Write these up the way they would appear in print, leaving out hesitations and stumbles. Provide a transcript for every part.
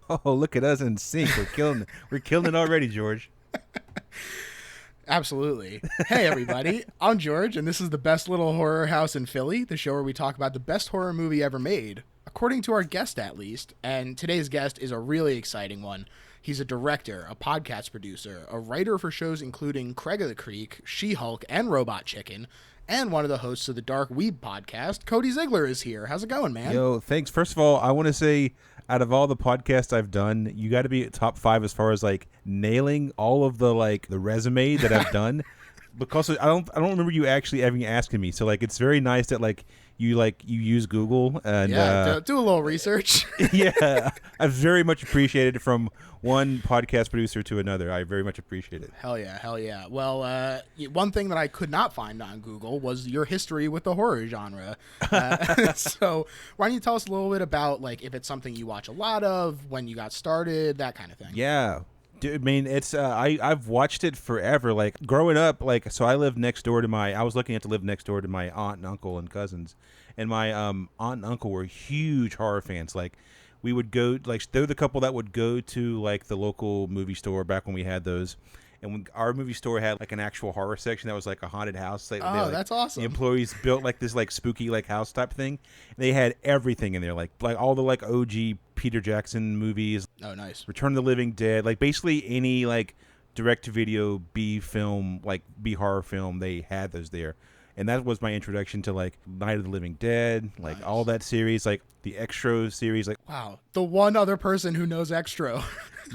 Oh, look at us in sync. We're killing it. We're killing it already, George. Absolutely. Hey, everybody. I'm George, and this is the Best Little Horror House in Philly, the show where we talk about the best horror movie ever made, according to our guest at least. And today's guest is a really exciting one. He's a director, a podcast producer, a writer for shows including Craig of the Creek, She-Hulk, and Robot Chicken, and one of the hosts of the Dark Weeb podcast. Cody Ziglar is here. How's it going, man? Yo, thanks. First of all, I want to say, out of all the podcasts I've done, you got to be top 5 as far as like nailing all of the resume that I've done. Because I don't remember you actually ever asking me. So it's very nice that you use Google and do a little research. Yeah, I very much appreciate it from one podcast producer to another. I very much appreciate it. Hell yeah. Well, one thing that I could not find on Google was your history with the horror genre. So why don't you tell us a little bit about if it's something you watch a lot of, when you got started, that kind of thing. Yeah. Dude, I mean, it's I've watched it forever. Growing up, so I lived next door to I was lucky enough to live next door to my aunt and uncle and cousins, and my aunt and uncle were huge horror fans. We would go they're the couple that would go to the local movie store back when we had those. And when our movie store had an actual horror section that was a haunted house. That's awesome. The employees built this spooky house type thing. They had everything in there, all the OG Peter Jackson movies. Oh, nice. Return of the Living Dead, basically any direct to video B film, B horror film. They had those there. And that was my introduction to Night of the Living Dead, nice. All that series, the XTRO series. Wow, the one other person who knows XTRO.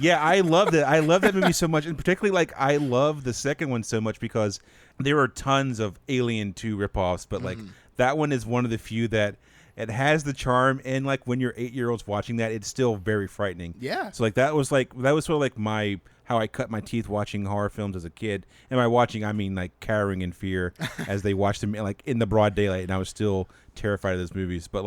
Yeah, I loved it. I love that movie so much, and particularly I love the second one so much because there are tons of Alien 2 ripoffs, but that one is one of the few that it has the charm, and when you're 8-year-olds watching that, it's still very frightening. Yeah. So that was sort of my how I cut my teeth watching horror films as a kid. And by watching, I mean cowering in fear as they watched them in the broad daylight, and I was still terrified of those movies. But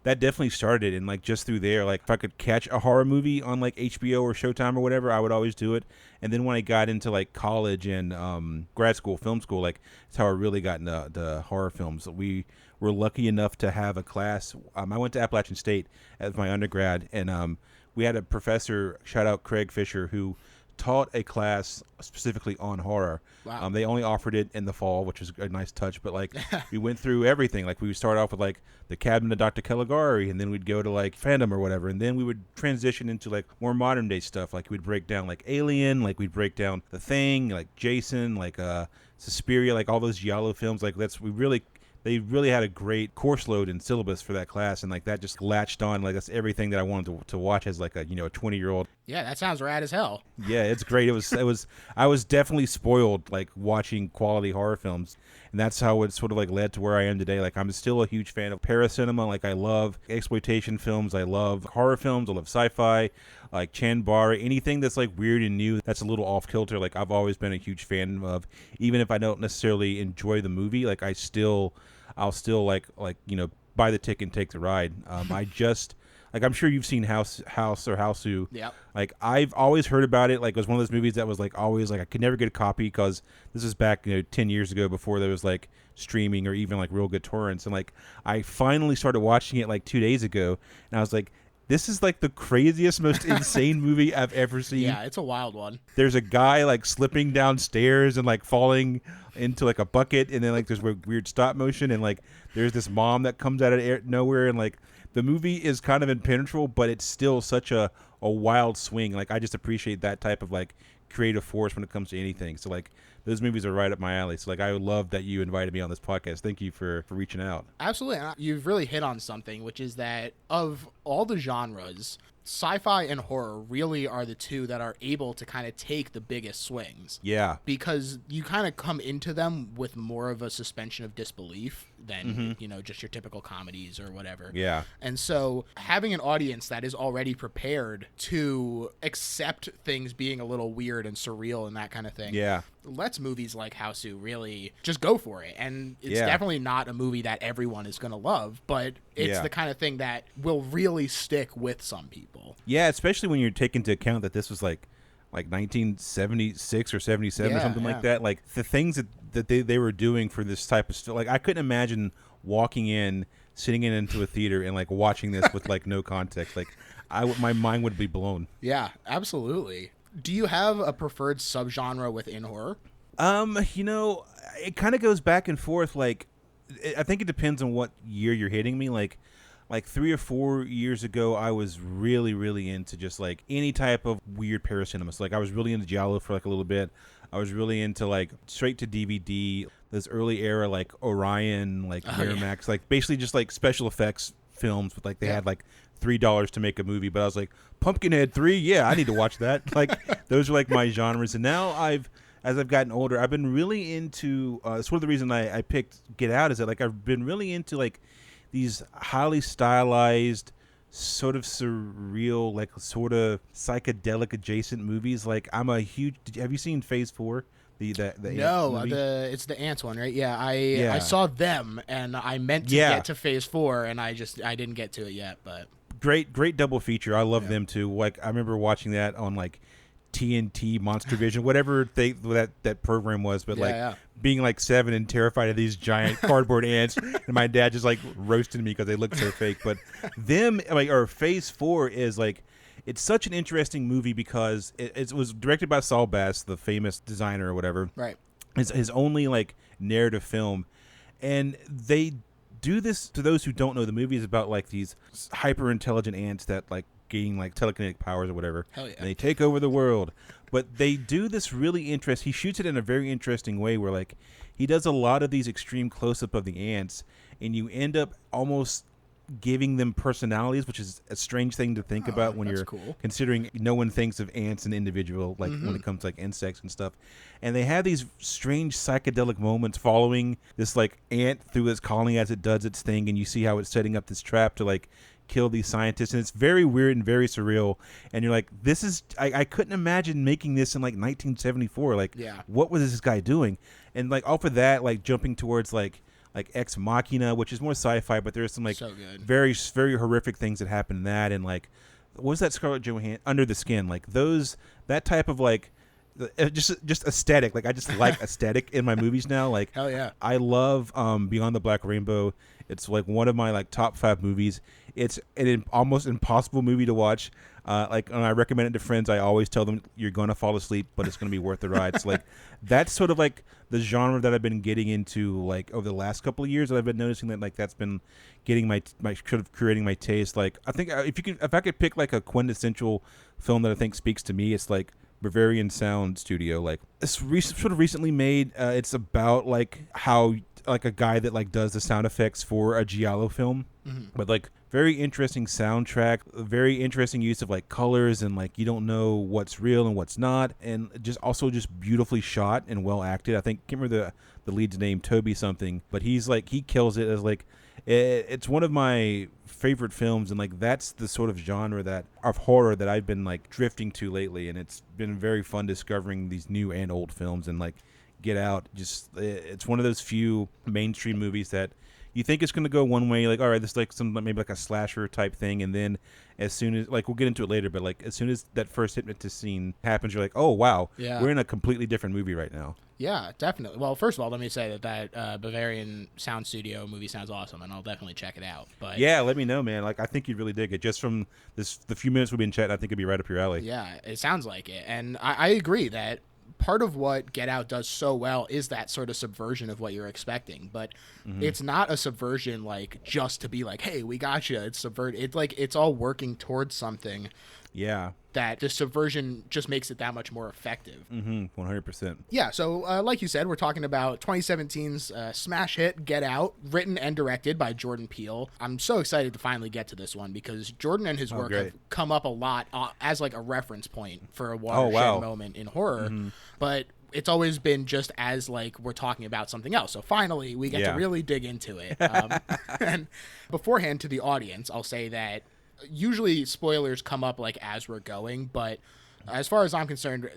that definitely started, and just through there, if I could catch a horror movie on HBO or Showtime or whatever, I would always do it. And then when I got into college and grad school, film school, that's how I really got into horror films. We were lucky enough to have a class. I went to Appalachian State as my undergrad, and we had a professor, shout out Craig Fisher, who taught a class specifically on horror. Wow. They only offered it in the fall, which was a nice touch, but we went through everything. We would start off with the Cabinet of Dr. Caligari, and then we'd go to Phantom or whatever, and then we would transition into more modern day stuff. We'd break down Alien, we'd break down The Thing, Jason, Suspiria, all those giallo films. They really had a great course load and syllabus for that class, and that just latched on. That's everything that I wanted to watch as a 20-year-old. Yeah, that sounds rad as hell. Yeah, it's great. I was definitely spoiled watching quality horror films, and that's how it sort of led to where I am today. I'm still a huge fan of paracinema. I love exploitation films. I love horror films. I love sci-fi, Chan Bar, anything that's weird and new, that's a little off kilter. I've always been a huge fan of, even if I don't necessarily enjoy the movie. I'll still buy the ticket and take the ride. I just I'm sure you've seen House or Houseu. Yeah. I've always heard about it. It was one of those movies that was always I could never get a copy because this was back 10 years ago before there was streaming or even real good torrents. And I finally started watching it 2 days ago, and I was this is the craziest, most insane movie I've ever seen. Yeah, it's a wild one. There's a guy slipping downstairs and falling into a bucket, and then there's weird stop motion, and there's this mom that comes out of nowhere, and the movie is kind of impenetrable, but it's still such a wild swing. I just appreciate that type of creative force when it comes to anything. So those movies are right up my alley. So I love that you invited me on this podcast. Thank you for reaching out. Absolutely. You've really hit on something, which is that of all the genres, sci-fi and horror really are the two that are able to kind of take the biggest swings. Yeah. Because you kind of come into them with more of a suspension of disbelief than, just your typical comedies or whatever. Yeah. And so having an audience that is already prepared to accept things being a little weird and surreal and that kind of thing. Yeah. Lets movies like Houseu really just go for it. And it's definitely not a movie that everyone is going to love, but it's the kind of thing that will really stick with some people. Yeah, especially when you take into account that this was 1976 or 77 or something like that. The things that they were doing for this type of stuff. I couldn't imagine walking in, sitting into a theater and watching this with no context. my mind would be blown. Yeah, absolutely. Do you have a preferred subgenre within horror? It kind of goes back and forth. Like, I think it depends on what year you're hitting me. Like 3 or 4 years ago, I was really, really into just like any type of weird paracinema. So like I was really into giallo for like a little bit. I was really into like straight to DVD, this early era like Orion, like Miramax, like basically just like special effects films with like they had like $3 to make a movie. But I was like, Pumpkinhead 3, yeah, I need to watch that. Like those are like my genres. And now as I've gotten older, I've been really into. It's one of the reasons I picked Get Out is that like I've been really into like these highly stylized, sort of surreal, like sort of psychedelic adjacent movies. Like I'm a huge. Have you seen Phase 4? The No, it's the ants one, right? Yeah, I saw them and I meant to get to Phase 4 and I didn't get to it yet. But great double feature. I love them too. Like I remember watching that on like TNT, Monster Vision, whatever that program was, but being like 7 and terrified of these giant cardboard ants, and my dad just like roasted me because they looked so fake. But them, like, or Phase 4 is like, it's such an interesting movie because it was directed by Saul Bass, the famous designer or whatever. Right. It's his only like narrative film, and they do this. To those who don't know, the movie is about like these hyper intelligent ants that like gain like telekinetic powers or whatever. Hell yeah. And they take over the world. But they do this really interesting. He shoots it in a very interesting way where like he does a lot of these extreme close up of the ants, and you end up almost giving them personalities, which is a strange thing to think about when you're considering no one thinks of ants an individual, like when it comes to like insects and stuff. And they have these strange psychedelic moments following this like ant through its colony as it does its thing, and you see how it's setting up this trap to like kill these scientists, and it's very weird and very surreal, and you're like, this is I couldn't imagine making this in like 1974. Like what was this guy doing? And like off of that, like jumping towards like Ex Machina, which is more sci-fi, but there's some like very very horrific things that happen in that. And like what was that Scarlett Johansson Under the Skin, like that type of like just aesthetic. Like I just like aesthetic in my movies now. Like hell yeah, I love Beyond the Black Rainbow. It's like one of my like top 5 movies. It's an almost impossible movie to watch. Like when I recommend it to friends, I always tell them you're going to fall asleep, but it's going to be worth the ride. So like that's sort of like the genre that I've been getting into like over the last couple of years. That I've been noticing that like that's been getting my sort of creating my taste. Like I think if I could pick like a quintessential film that I think speaks to me, it's like Bavarian Sound Studio. Like it's sort of recently made. It's about like how like a guy that like does the sound effects for a giallo film, but like very interesting soundtrack, very interesting use of like colors, and like you don't know what's real and what's not, and just also just beautifully shot and well acted. I can't remember the lead's name, Toby something, but he's like he kills it as like it's one of my favorite films, and like that's the sort of genre of horror that I've been like drifting to lately, and it's been very fun discovering these new and old films. And like Get Out, just it's one of those few mainstream movies that you think it's going to go one way, like all right, this is like some maybe like a slasher type thing, and then as soon as like we'll get into it later, but like as soon as that first hypnotist scene happens, you're like, oh wow, we're in a completely different movie right now. Yeah, definitely. Well, first of all, let me say that Bavarian Sound Studio movie sounds awesome, and I'll definitely check it out. But yeah, let me know, man. Like I think you'd really dig it. Just from the few minutes we've been chatting, I think it'd be right up your alley. Yeah, it sounds like it, and I agree that part of what Get Out does so well is that sort of subversion of what you're expecting, but it's not a subversion like just to be like, hey, we got you. It's subvert. It's like it's all working towards something. Yeah. That the subversion just makes it that much more effective. 100%. Yeah, so like you said, we're talking about 2017's smash hit, Get Out, written and directed by Jordan Peele. I'm so excited to finally get to this one because Jordan and his work have come up a lot as like a reference point for a watershed moment in horror, but it's always been just as like we're talking about something else. So finally, we get to really dig into it. And beforehand to the audience, I'll say that usually spoilers come up like as we're going, but as far as I'm concerned,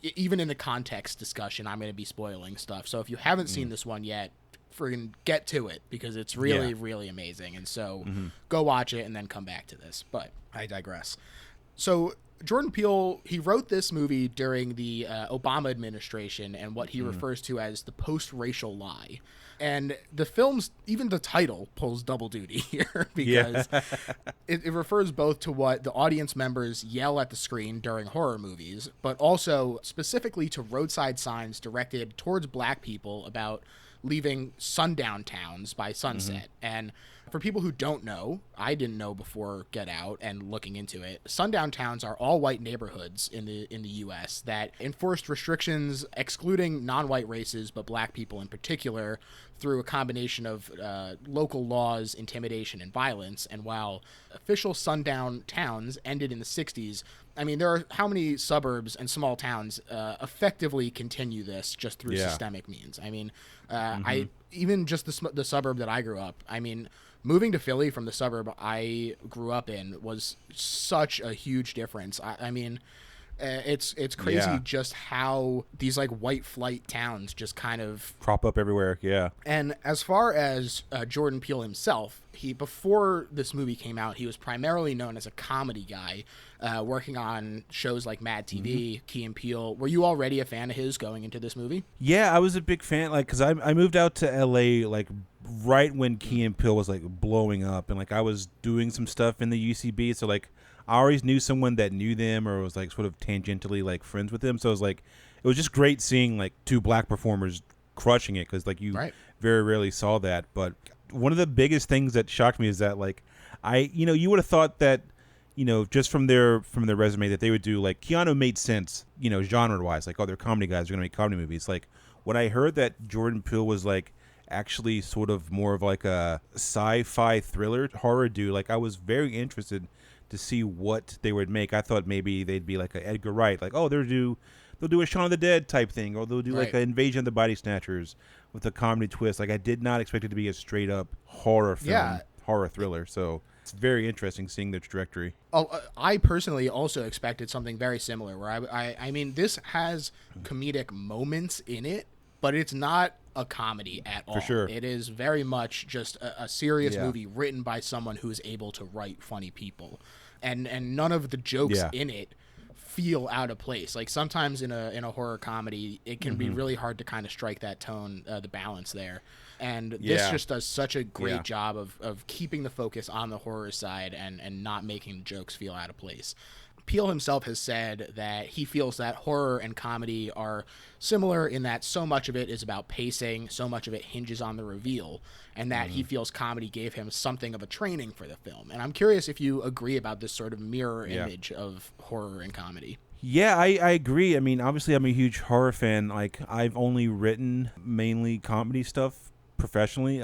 even in the context discussion, I'm going to be spoiling stuff. So if you haven't seen this one yet, friggin' get to it because it's really, really amazing. And so go watch it and then come back to this. But I digress. So Jordan Peele, he wrote this movie during the Obama administration and what he refers to as the post-racial lie. And the film's, even the title pulls double duty here because it refers both to what the audience members yell at the screen during horror movies, but also specifically to roadside signs directed towards black people about leaving sundown towns by sunset. And for people who don't know, I didn't know before Get Out and looking into it, sundown towns are all white neighborhoods in the U.S. that enforced restrictions excluding non-white races, but black people in particular, through a combination of local laws, intimidation, and violence. And while official sundown towns ended in the 60s, I mean, there are how many suburbs and small towns effectively continue this just through systemic means. I mean, I even just the suburb that I grew up, I mean, moving to Philly from the suburb I grew up in was such a huge difference. I mean, it's crazy just how these like white flight towns just kind of crop up everywhere. Yeah. And as far as Jordan Peele himself, before this movie came out, he was primarily known as a comedy guy, working on shows like Mad TV, Key and Peele. Were you already a fan of his going into this movie? Yeah, I was a big fan, like, because I moved out to LA like right when Key and Peele was like blowing up, and like I was doing some stuff in the UCB, so like I always knew someone that knew them or was like sort of tangentially like friends with them. So it was just great seeing like two black performers crushing it, because like you very rarely saw that. But one of the biggest things that shocked me is that like you would have thought that, just from their resume that they would do, like, Keanu made sense, genre wise, like, oh, they're comedy guys, they're gonna make comedy movies. Like when I heard that Jordan Peele was like actually sort of more of like a sci-fi thriller horror dude, like I was very interested to see what they would make. I thought maybe they'd be like a Edgar Wright, like, oh, they'll do a Shaun of the Dead type thing, or they'll do like an Invasion of the Body Snatchers with a comedy twist. Like I did not expect it to be a straight up horror film, horror thriller. So it's very interesting seeing the trajectory. I personally also expected something very similar, where I mean, this has comedic moments in it, but it's not a comedy at all. For sure. It is very much just a serious movie written by someone who is able to write funny people. And none of the jokes in it feel out of place. Like sometimes in a horror comedy, it can be really hard to kind of strike that tone, the balance there. And this just does such a great job of keeping the focus on the horror side and not making the jokes feel out of place. Peele himself has said that he feels that horror and comedy are similar in that so much of it is about pacing, so much of it hinges on the reveal, and that he feels comedy gave him something of a training for the film. And I'm curious if you agree about this sort of mirror image of horror and comedy. Yeah, I agree. I mean, obviously I'm a huge horror fan. Like I've only written mainly comedy stuff professionally.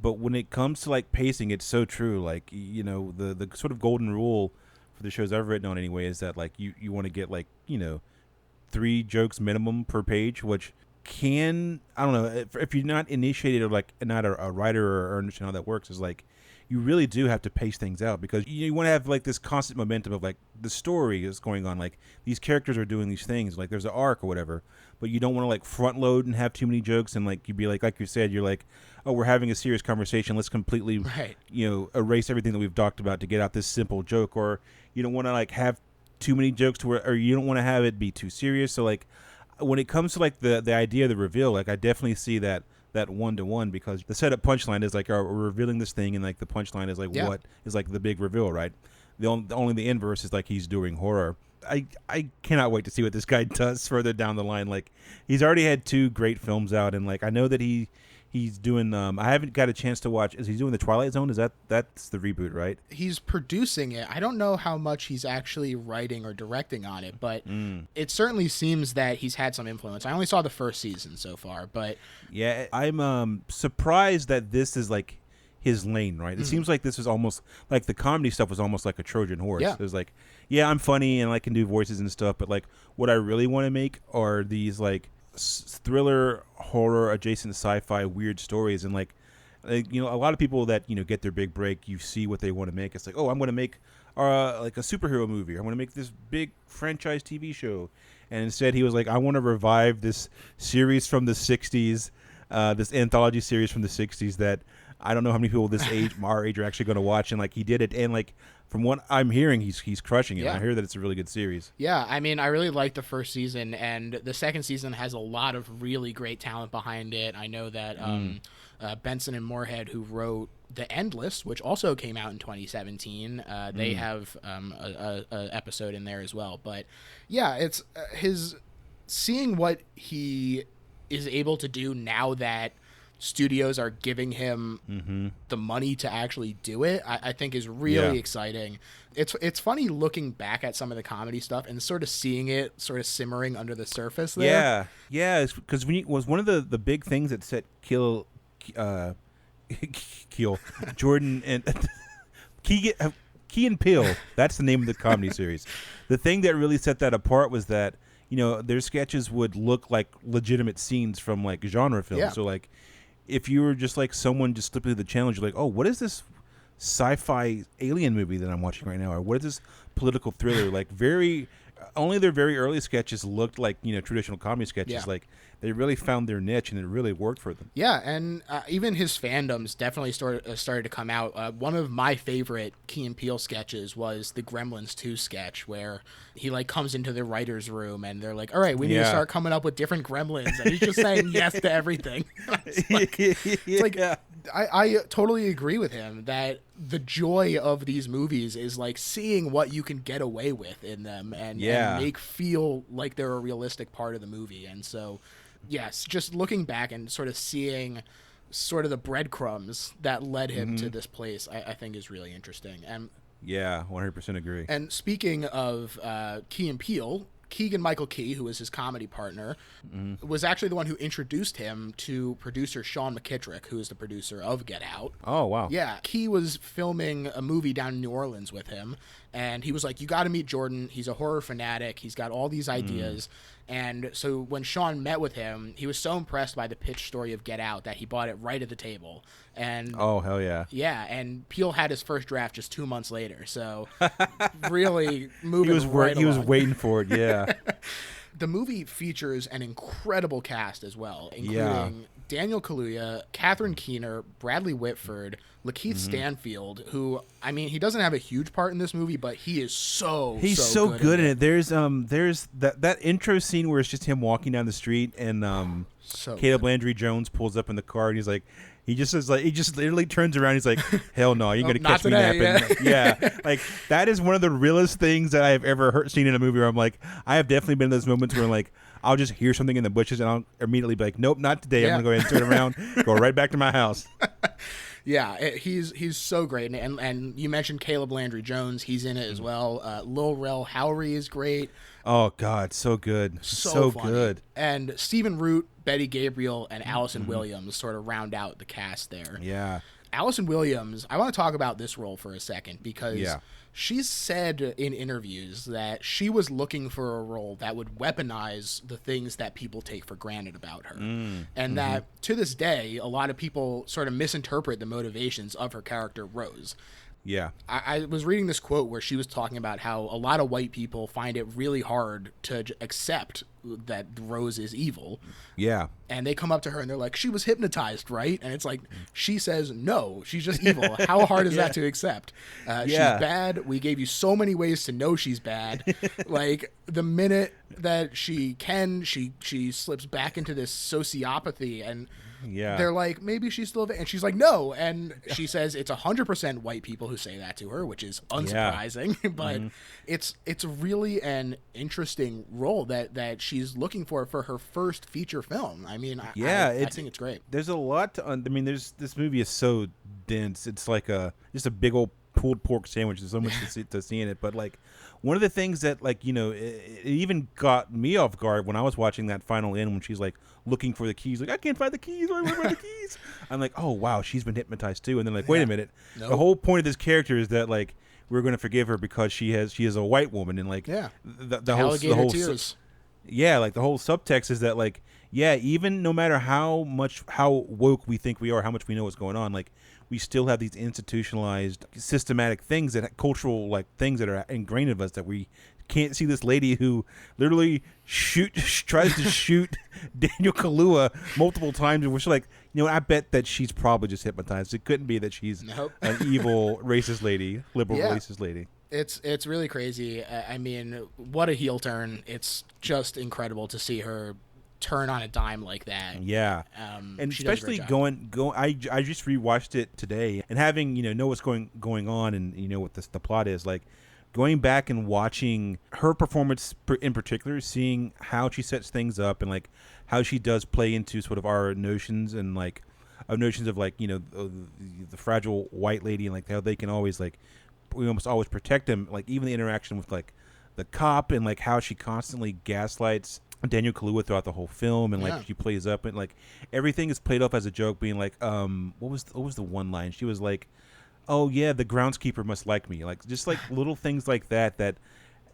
But when it comes to like pacing, it's so true. Like, the sort of golden rule for the shows I've written on anyway is that like you want to get like 3 jokes minimum per page, which can, I don't know, if you're not initiated or like not a writer or understand how that works, is like you really do have to pace things out, because you want to have like this constant momentum of like the story is going on, like these characters are doing these things, like there's an arc or whatever, but you don't want to like front load and have too many jokes and like you'd be like you said, you're like, oh, we're having a serious conversation, let's completely erase everything that we've talked about to get out this simple joke. Or you don't want to like have too many jokes to where, or you don't want to have it be too serious. So like when it comes to like the idea of the reveal, like I definitely see that 1-to-1, because the setup punchline is like, oh, we're revealing this thing, and like the punchline is like what is like the big reveal, right? Only the inverse is like he's doing horror. I cannot wait to see what this guy does further down the line. Like he's already had 2 great films out, and like I know that he's doing I haven't got a chance to watch, is he doing the Twilight Zone? That's the reboot, right? He's producing it. I don't know how much he's actually writing or directing on it, but it certainly seems that he's had some influence. I only saw the first season so far, but yeah, I'm surprised that this is like his lane, right? It seems like this is almost like the comedy stuff was almost like a Trojan horse. It was like, yeah, I'm funny and I can do voices and stuff, but like what I really want to make are these like thriller, horror, adjacent sci-fi weird stories. And like a lot of people that get their big break, you see what they want to make. It's like, oh, I'm going to make like a superhero movie, I'm going to make this big franchise TV show. And instead he was like, I want to revive this series from the 60s, this anthology series from the 60s that I don't know how many people this age, our age, are actually going to watch, and like he did it, and like from what I'm hearing, he's crushing it. Yeah. I hear that it's a really good series. Yeah, I mean, I really liked the first season, and the second season has a lot of really great talent behind it. I know that Benson and Moorhead, who wrote The Endless, which also came out in 2017, they have a episode in there as well. But yeah, it's his seeing what he is able to do now that studios are giving him the money to actually do it, I think is really exciting. It's funny looking back at some of the comedy stuff and sort of seeing it sort of simmering under the surface there. Yeah, because was one of the big things that set Keel Jordan and Key and Peele. That's the name of the comedy series. The thing that really set that apart was that, you know, their sketches would look like legitimate scenes from like genre films. Yeah. So like, if you were just like someone just flipping through the channel, you're like, oh, what is this sci-fi alien movie that I'm watching right now, or what is this political thriller? Like only their very early sketches looked like, you know, traditional comedy sketches. Yeah. Like they really found their niche and it really worked for them. Yeah, and even his fandoms definitely started to come out. One of my favorite Key and Peele sketches was the Gremlins 2 sketch, where he like comes into the writer's room and they're like, all right, we need to start coming up with different gremlins, and he's just saying yes to everything. It's like I totally agree with him that the joy of these movies is like seeing what you can get away with in them and make feel like they're a realistic part of the movie. And so yes, just looking back and sort of seeing sort of the breadcrumbs that led him to this place, I think is really interesting. And yeah, 100% agree. And speaking of Key and Peele, Keegan-Michael Key, who was his comedy partner, was actually the one who introduced him to producer Sean McKittrick, who is the producer of Get Out. Oh, wow. Yeah, Key was filming a movie down in New Orleans with him, and he was like, you got to meet Jordan. He's a horror fanatic. He's got all these ideas. And so when Sean met with him, he was so impressed by the pitch story of Get Out that he bought it right at the table. And oh, hell yeah. Yeah, and Peele had his first draft just 2 months later. So really moving he was waiting for it, yeah. The movie features an incredible cast as well, including Daniel Kaluuya, Catherine Keener, Bradley Whitford, Lakeith Stanfield, who, I mean, he doesn't have a huge part in this movie, but he is so good in it. There's that intro scene where it's just him walking down the street and Caleb Landry Jones pulls up in the car and he's like, he just literally turns around. He's like, "Hell no, you're gonna catch me napping." Yeah, like that is one of the realest things that I have ever seen in a movie. Where I'm like, I have definitely been in those moments where like I'll just hear something in the bushes and I'll immediately be like, "Nope, not today." I'm gonna go ahead and turn around, go right back to my house. Yeah, he's so great, and you mentioned Caleb Landry Jones. He's in it as well. Lil Rel Howery is great. Oh God, so good, so good. And Stephen Root, Betty Gabriel, and Allison Williams sort of round out the cast there. Yeah, Allison Williams. I want to talk about this role for a second because she's said in interviews that she was looking for a role that would weaponize the things that people take for granted about her, and that to this day, a lot of people sort of misinterpret the motivations of her character Rose. Yeah. I was reading this quote where she was talking about how a lot of white people find it really hard to accept that Rose is evil. Yeah. And they come up to her and they're like, she was hypnotized, right? And it's like, she says, no, she's just evil. How hard is that to accept? She's bad. We gave you so many ways to know she's bad. Like, the minute that she slips back into this sociopathy and they're like, maybe she's still there. And she's like, no. And she says it's 100% white people who say that to her, which is unsurprising. But it's really an interesting role that she's looking for her first feature film. I mean, I think it's great. There's a lot to this movie is so dense. It's like just a big old pulled pork sandwich. There's so much to see in it. But like one of the things that like, you know, it even got me off guard when I was watching that final end when she's like looking for the keys, like I can't find the keys. Where are the keys? I'm like, oh wow, she's been hypnotized too. And then like, wait a minute, the whole point of this character is that like we're going to forgive her because she is a white woman, and like the whole tears. Like the whole subtext is that like even no matter how woke we think we are, how much we know what's going on, like we still have these institutionalized, systematic things cultural like things that are ingrained of us that we can't see this lady who literally tries to shoot Daniel Kaluuya multiple times, and we're like, I bet that she's probably just hypnotized. It couldn't be that she's an evil racist lady, liberal racist lady. It's really crazy. I mean, what a heel turn. It's just incredible to see her turn on a dime like that. Yeah. And especially I just rewatched it today, and having, know what's going on, and what the plot is, like going back and watching her performance in particular, seeing how she sets things up, and like how she does play into sort of our notions, and like notions of like, the fragile white lady, and like how they can always like, we almost always protect them, like even the interaction with like the cop, and like how she constantly gaslights Daniel Kaluuya throughout the whole film, and like she plays up, and like everything is played off as a joke, being like, what was the one line? She was like, "Oh yeah, the groundskeeper must like me," like just like little things like that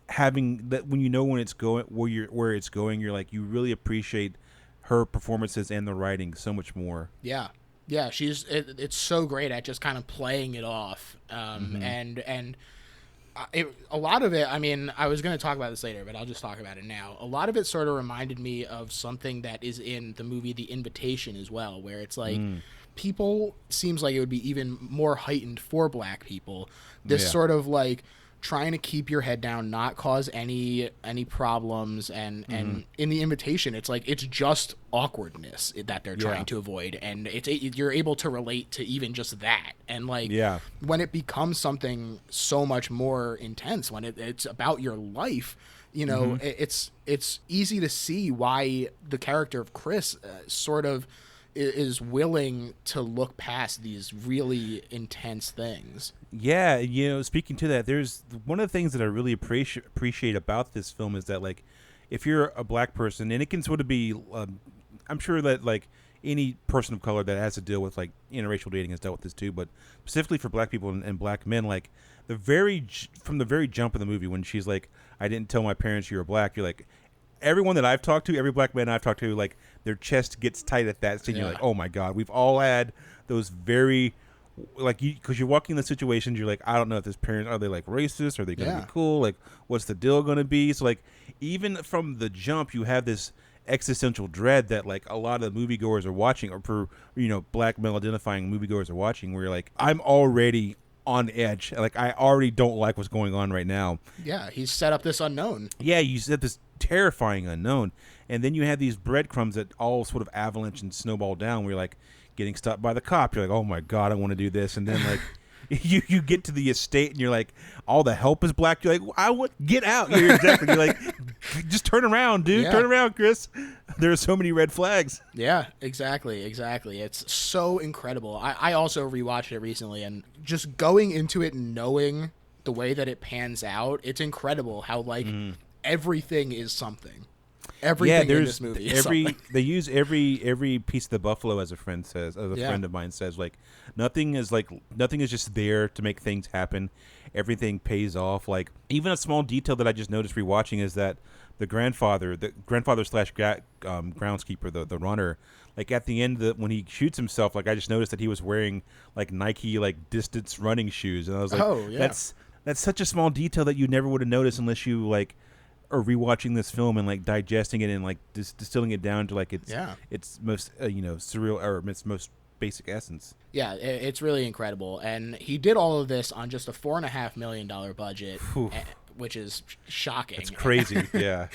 having that, when when it's going where it's going, you're like, you really appreciate her performances and the writing so much more. Yeah, it's so great at just kind of playing it off, and a lot of it, I mean, I was going to talk about this later, but I'll just talk about it now. A lot of it sort of reminded me of something that is in the movie The Invitation as well, where it's like people, seems like it would be even more heightened for black people. This sort of like trying to keep your head down, not cause any problems, and in The Invitation, it's like it's just awkwardness that they're trying to avoid, and you're able to relate to even just that, and like when it becomes something so much more intense, when it's about your life, it's easy to see why the character of Chris sort of is willing to look past these really intense things. Yeah, speaking to that, there's one of the things that I really appreciate about this film is that, like, if you're a black person, and it can sort of be, I'm sure that like any person of color that has to deal with like interracial dating has dealt with this too, but specifically for black people and black men, like from the very jump of the movie, when she's like, "I didn't tell my parents you were black," you're like, everyone that I've talked to, every black man I've talked to, like their chest gets tight at that scene. You're like, oh my God, we've all had those very, like, because you're walking in the situations, you're like, I don't know if this parent, are they like racist? Are they going to be cool? Like, what's the deal going to be? So like, even from the jump, you have this existential dread that like a lot of the moviegoers are watching, or for, black male identifying moviegoers are watching, where you're like, I'm already on edge. Like, I already don't like what's going on right now. Yeah, he's set up this unknown. Yeah, you set this terrifying unknown, and then you have these breadcrumbs that all sort of avalanche and snowball down, where you're like getting stopped by the cop, you're like, oh my God, I want to do this, and then like you get to the estate, and you're like, all the help is black, you're like, I would get out. You're like, just turn around, dude. Turn around, Chris. There are so many red flags. Yeah, exactly. It's so incredible. I also rewatched it recently, and just going into it knowing the way that it pans out, it's incredible how like everything is something. Everything in this movie is something. They use every piece of the buffalo, as a friend of mine says, like nothing is just there to make things happen. Everything pays off. Like, even a small detail that I just noticed rewatching is that the grandfather slash groundskeeper, the runner, like at the end when he shoots himself, like I just noticed that he was wearing like Nike like distance running shoes, and I was like, that's such a small detail that you never would have noticed unless you like are rewatching this film and like digesting it and like distilling it down to like its most surreal, or its most basic essence. Yeah, it's really incredible, and he did all of this on just a $4.5 million budget, which is shocking. It's crazy. Yeah.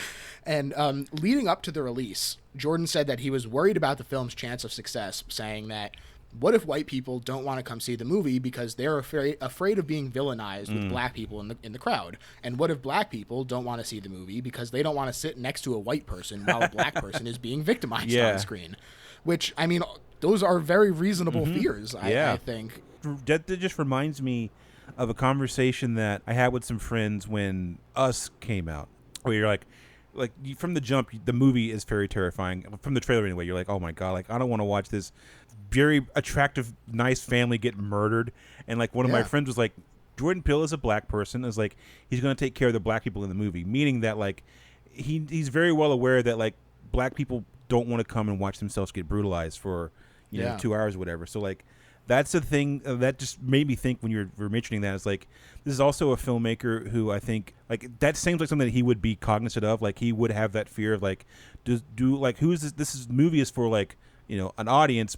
And leading up to the release, Jordan said that he was worried about the film's chance of success, saying that, what if white people don't want to come see the movie because they're afraid of being villainized with black people in the crowd? And what if black people don't want to see the movie because they don't want to sit next to a white person while a black person is being victimized on screen? Which, I mean, those are very reasonable fears, I think. That just reminds me of a conversation that I had with some friends when Us came out, where you're like from the jump, the movie is very terrifying. From the trailer anyway, you're like, oh my God, like I don't want to watch this very attractive, nice family get murdered. And like one of my friends was like, Jordan Peele is a black person, is like, he's going to take care of the black people in the movie, meaning that like he's very well aware that like black people don't want to come and watch themselves get brutalized for 2 hours or whatever. So like that's the thing that just made me think when you were mentioning that. It's like, this is also a filmmaker who I think, like, that seems like something that he would be cognizant of. Like, he would have that fear of, like, like, who is this? Movie is for, like, an audience,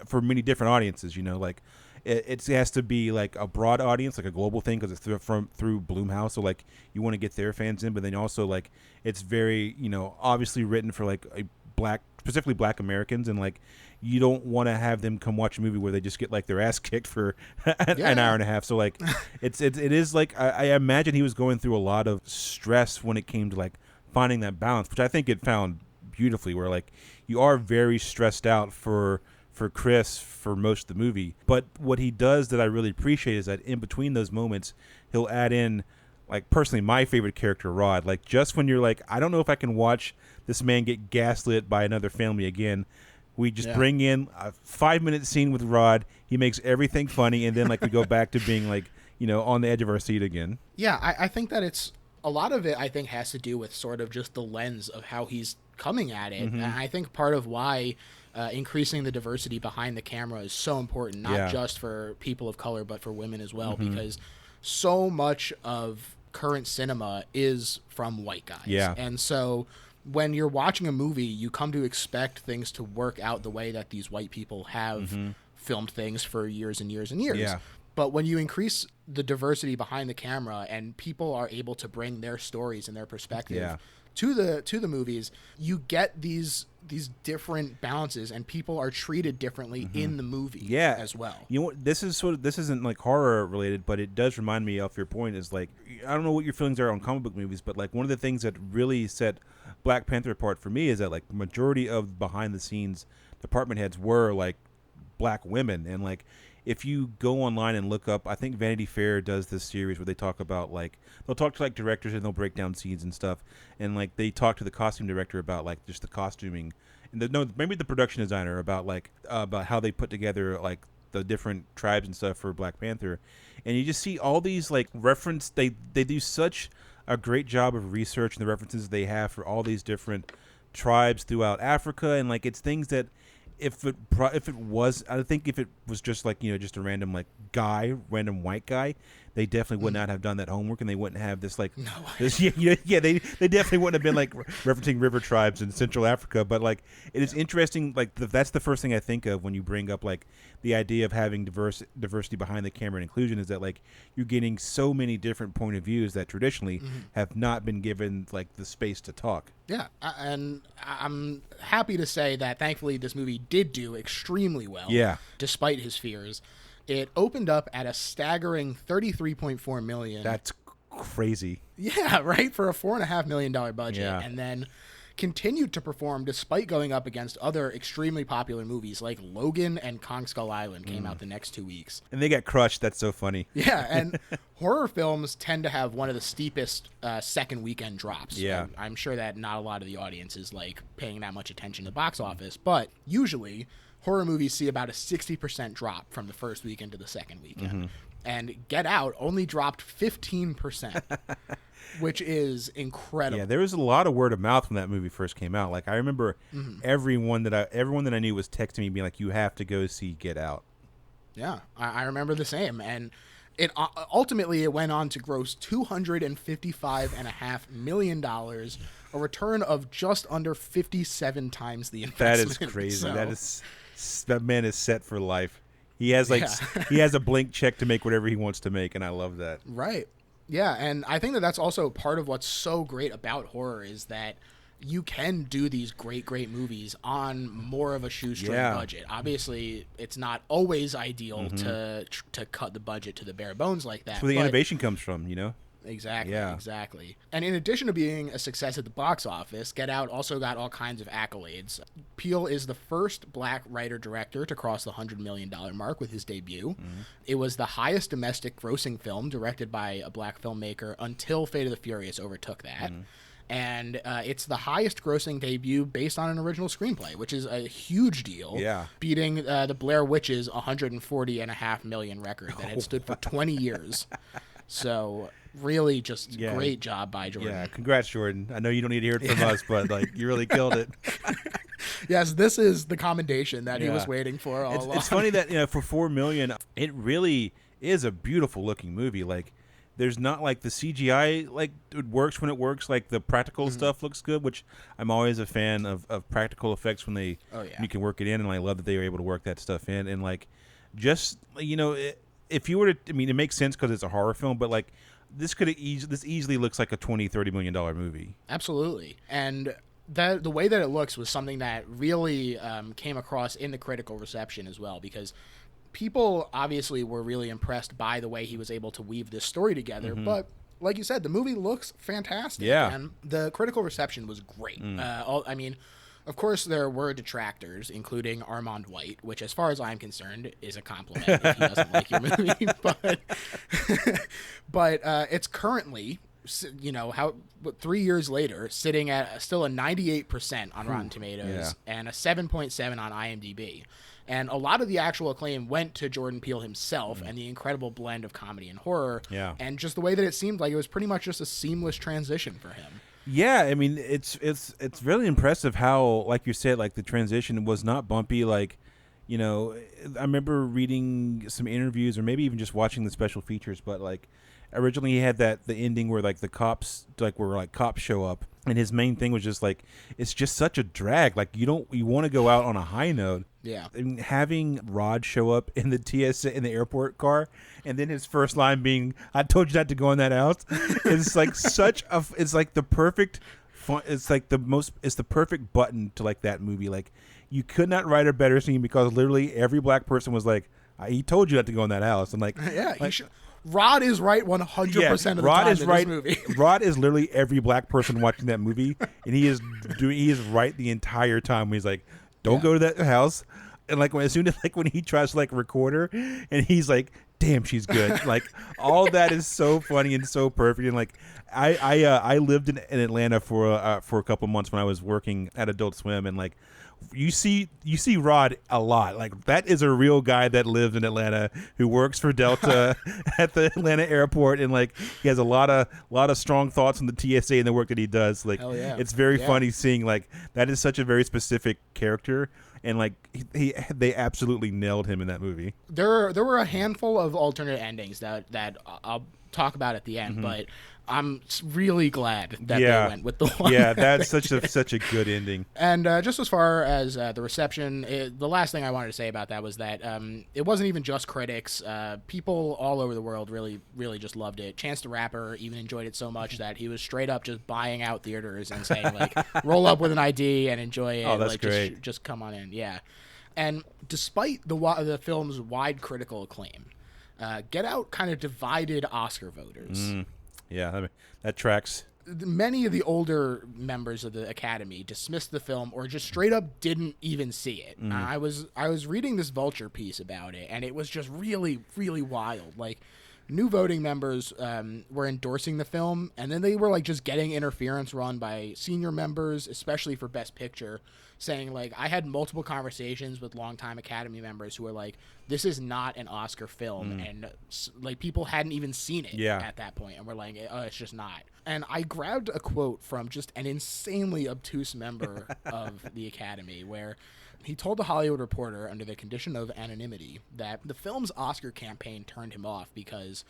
for many different audiences, like, it has to be like a broad audience, like a global thing, because it's through Blumhouse, so like you want to get their fans in, but then also like it's very obviously written for like specifically Black Americans, and like you don't want to have them come watch a movie where they just get like their ass kicked for an hour and a half. So like it is like I imagine he was going through a lot of stress when it came to like finding that balance, which I think it found beautifully, where like you are very stressed out for Chris for most of the movie, but what he does that I really appreciate is that in between those moments he'll add in, like, personally my favorite character, Rod. Like, just when you're like, I don't know if I can watch this man get gaslit by another family again, we just bring in a 5-minute scene with Rod. He makes everything funny, and then like we go back to being like on the edge of our seat again. I think that it's a lot of it, I think, has to do with sort of just the lens of how he's coming at it. And I think part of why increasing the diversity behind the camera is so important, not just for people of color, but for women as well, because so much of current cinema is from white guys. Yeah. And so when you're watching a movie, you come to expect things to work out the way that these white people have filmed things for years and years and years. Yeah. But when you increase the diversity behind the camera and people are able to bring their stories and their perspective to the movies, you get these different balances, and people are treated differently in the movie as well. This isn't like horror related, but it does remind me of your point. Is like, I don't know what your feelings are on comic book movies, but like one of the things that really set Black Panther apart for me is that like majority of behind the scenes department heads were like Black women. And like, if you go online and look up, I think Vanity Fair does this series where they talk about, like, they'll talk to like directors and they'll break down scenes and stuff, and like they talk to the costume director about like just the costuming, and maybe the production designer about like about how they put together like the different tribes and stuff for Black Panther, and you just see all these like reference. They do such a great job of research and the references they have for all these different tribes throughout Africa, and like it's things that if it was just like just a random like random white guy, they definitely would not have done that homework, and they wouldn't have this like they definitely wouldn't have been like referencing river tribes in Central Africa. But like it is interesting, like that's the first thing I think of when you bring up like the idea of having diversity behind the camera and inclusion, is that like you're getting so many different point of views that traditionally have not been given like the space to talk. Yeah, and I'm happy to say that thankfully this movie did do extremely well. Yeah, despite his fears. It opened up at a staggering $33.4 million. That's crazy. Yeah, right, for a $4.5 million budget, and then continued to perform despite going up against other extremely popular movies like Logan and Kong Skull Island came out the next 2 weeks. And they got crushed. That's so funny. Yeah, and horror films tend to have one of the steepest second weekend drops. Yeah. And I'm sure that not a lot of the audience is like paying that much attention to the box office, but usually horror movies see about a 60% drop from the first weekend to the second weekend. And Get Out only dropped 15%, which is incredible. Yeah, there was a lot of word of mouth when that movie first came out. Like I remember everyone that I knew was texting me being like, "You have to go see Get Out." Yeah, I remember the same. And it ultimately it went on to gross $255.5 million, a return of just under 57 times the investment. That is crazy. That man is set for life. He has he has a blank check to make whatever he wants to make, and I love that. Right. Yeah, and I think that that's also part of what's so great about horror, is that you can do these great movies on more of a shoestring budget. Obviously, it's not always ideal to cut the budget to the bare bones like that. That's where the innovation comes from, Exactly, exactly. And in addition to being a success at the box office, Get Out also got all kinds of accolades. Peele is the first Black writer-director to cross the $100 million mark with his debut. It was the highest domestic grossing film directed by a Black filmmaker until Fate of the Furious overtook that. And it's the highest grossing debut based on an original screenplay, which is a huge deal, beating the Blair Witch's $140.5 million record that had stood for 20 years. So really just great job by Jordan. Yeah, congrats, Jordan. I know you don't need to hear it from us, but like you really killed it. Yes, this is the commendation that he was waiting for all along. It's funny that for $4 million, it really is a beautiful looking movie. Like, there's not like the CGI, like it works when it works. Like the practical stuff looks good, which I'm always a fan of practical effects when you can work it in, and I love that they were able to work that stuff in. And like, just if you were to, I mean, it makes sense because it's a horror film, but like this easily looks like a $20-30 million movie. Absolutely, and the way that it looks was something that really came across in the critical reception as well, because people obviously were really impressed by the way he was able to weave this story together, but like you said, the movie looks fantastic. Yeah. And the critical reception was great. I mean, of course, there were detractors, including Armand White, which, as far as I'm concerned, is a compliment if he doesn't like your movie. But it's currently, 3 years later, sitting at still a 98% on Rotten Tomatoes and a 7.7 on IMDb. And a lot of the actual acclaim went to Jordan Peele himself and the incredible blend of comedy and horror. Yeah. And just the way that it seemed like it was pretty much just a seamless transition for him. Yeah, I mean, it's really impressive how, like you said, like the transition was not bumpy. Like, I remember reading some interviews or maybe even just watching the special features, but like originally he had the ending where like the cops cops show up, and his main thing was just like, it's just such a drag. Like you want to go out on a high note. Yeah. And having Rod show up in the TSA in the airport car, and then his first line being, "I told you not to go in that house," it's like it's like the perfect fun. It's like it's the perfect button to like that movie. Like you could not write a better scene, because literally every black person was like, "He told you not to go in that house." And like, yeah, he should. Rod is right 100% of the Rod time is in right. this movie. Rod is literally every black person watching that movie, and he is right the entire time. He's like, "Don't go to that house," and like as soon as when he tries to like record her, and he's like, "Damn, she's good." Like all that is so funny and so perfect. And like I lived in Atlanta for a couple months when I was working at Adult Swim, and like you see Rod a lot. Like that is a real guy that lives in Atlanta who works for Delta at the Atlanta airport, and like he has a lot of strong thoughts on the TSA and the work that he does. Like it's very funny seeing like that is such a very specific character, and like they absolutely nailed him in that movie. There were a handful of alternate endings that I'll talk about at the end, but I'm really glad that they went with the one. Yeah, that's such a good ending. And just as far as the reception, the last thing I wanted to say about that was that it wasn't even just critics. People all over the world really, really just loved it. Chance the Rapper even enjoyed it so much that he was straight up just buying out theaters and saying like, "Roll up with an ID and enjoy it." Oh, that's like, great. Just come on in, yeah. And despite the film's wide critical acclaim, Get Out kind of divided Oscar voters. Yeah, I mean, that tracks. Many of the older members of the Academy dismissed the film or just straight up didn't even see it. I was reading this Vulture piece about it, and it was just really, really wild. Like, new voting members were endorsing the film, and then they were like just getting interference run by senior members, especially for Best Picture, saying like, I had multiple conversations with longtime Academy members who were like, this is not an Oscar film, and like people hadn't even seen it at that point, and we're like, oh, it's just not. And I grabbed a quote from just an insanely obtuse member of the Academy where he told The Hollywood Reporter, under the condition of anonymity, that the film's Oscar campaign turned him off because,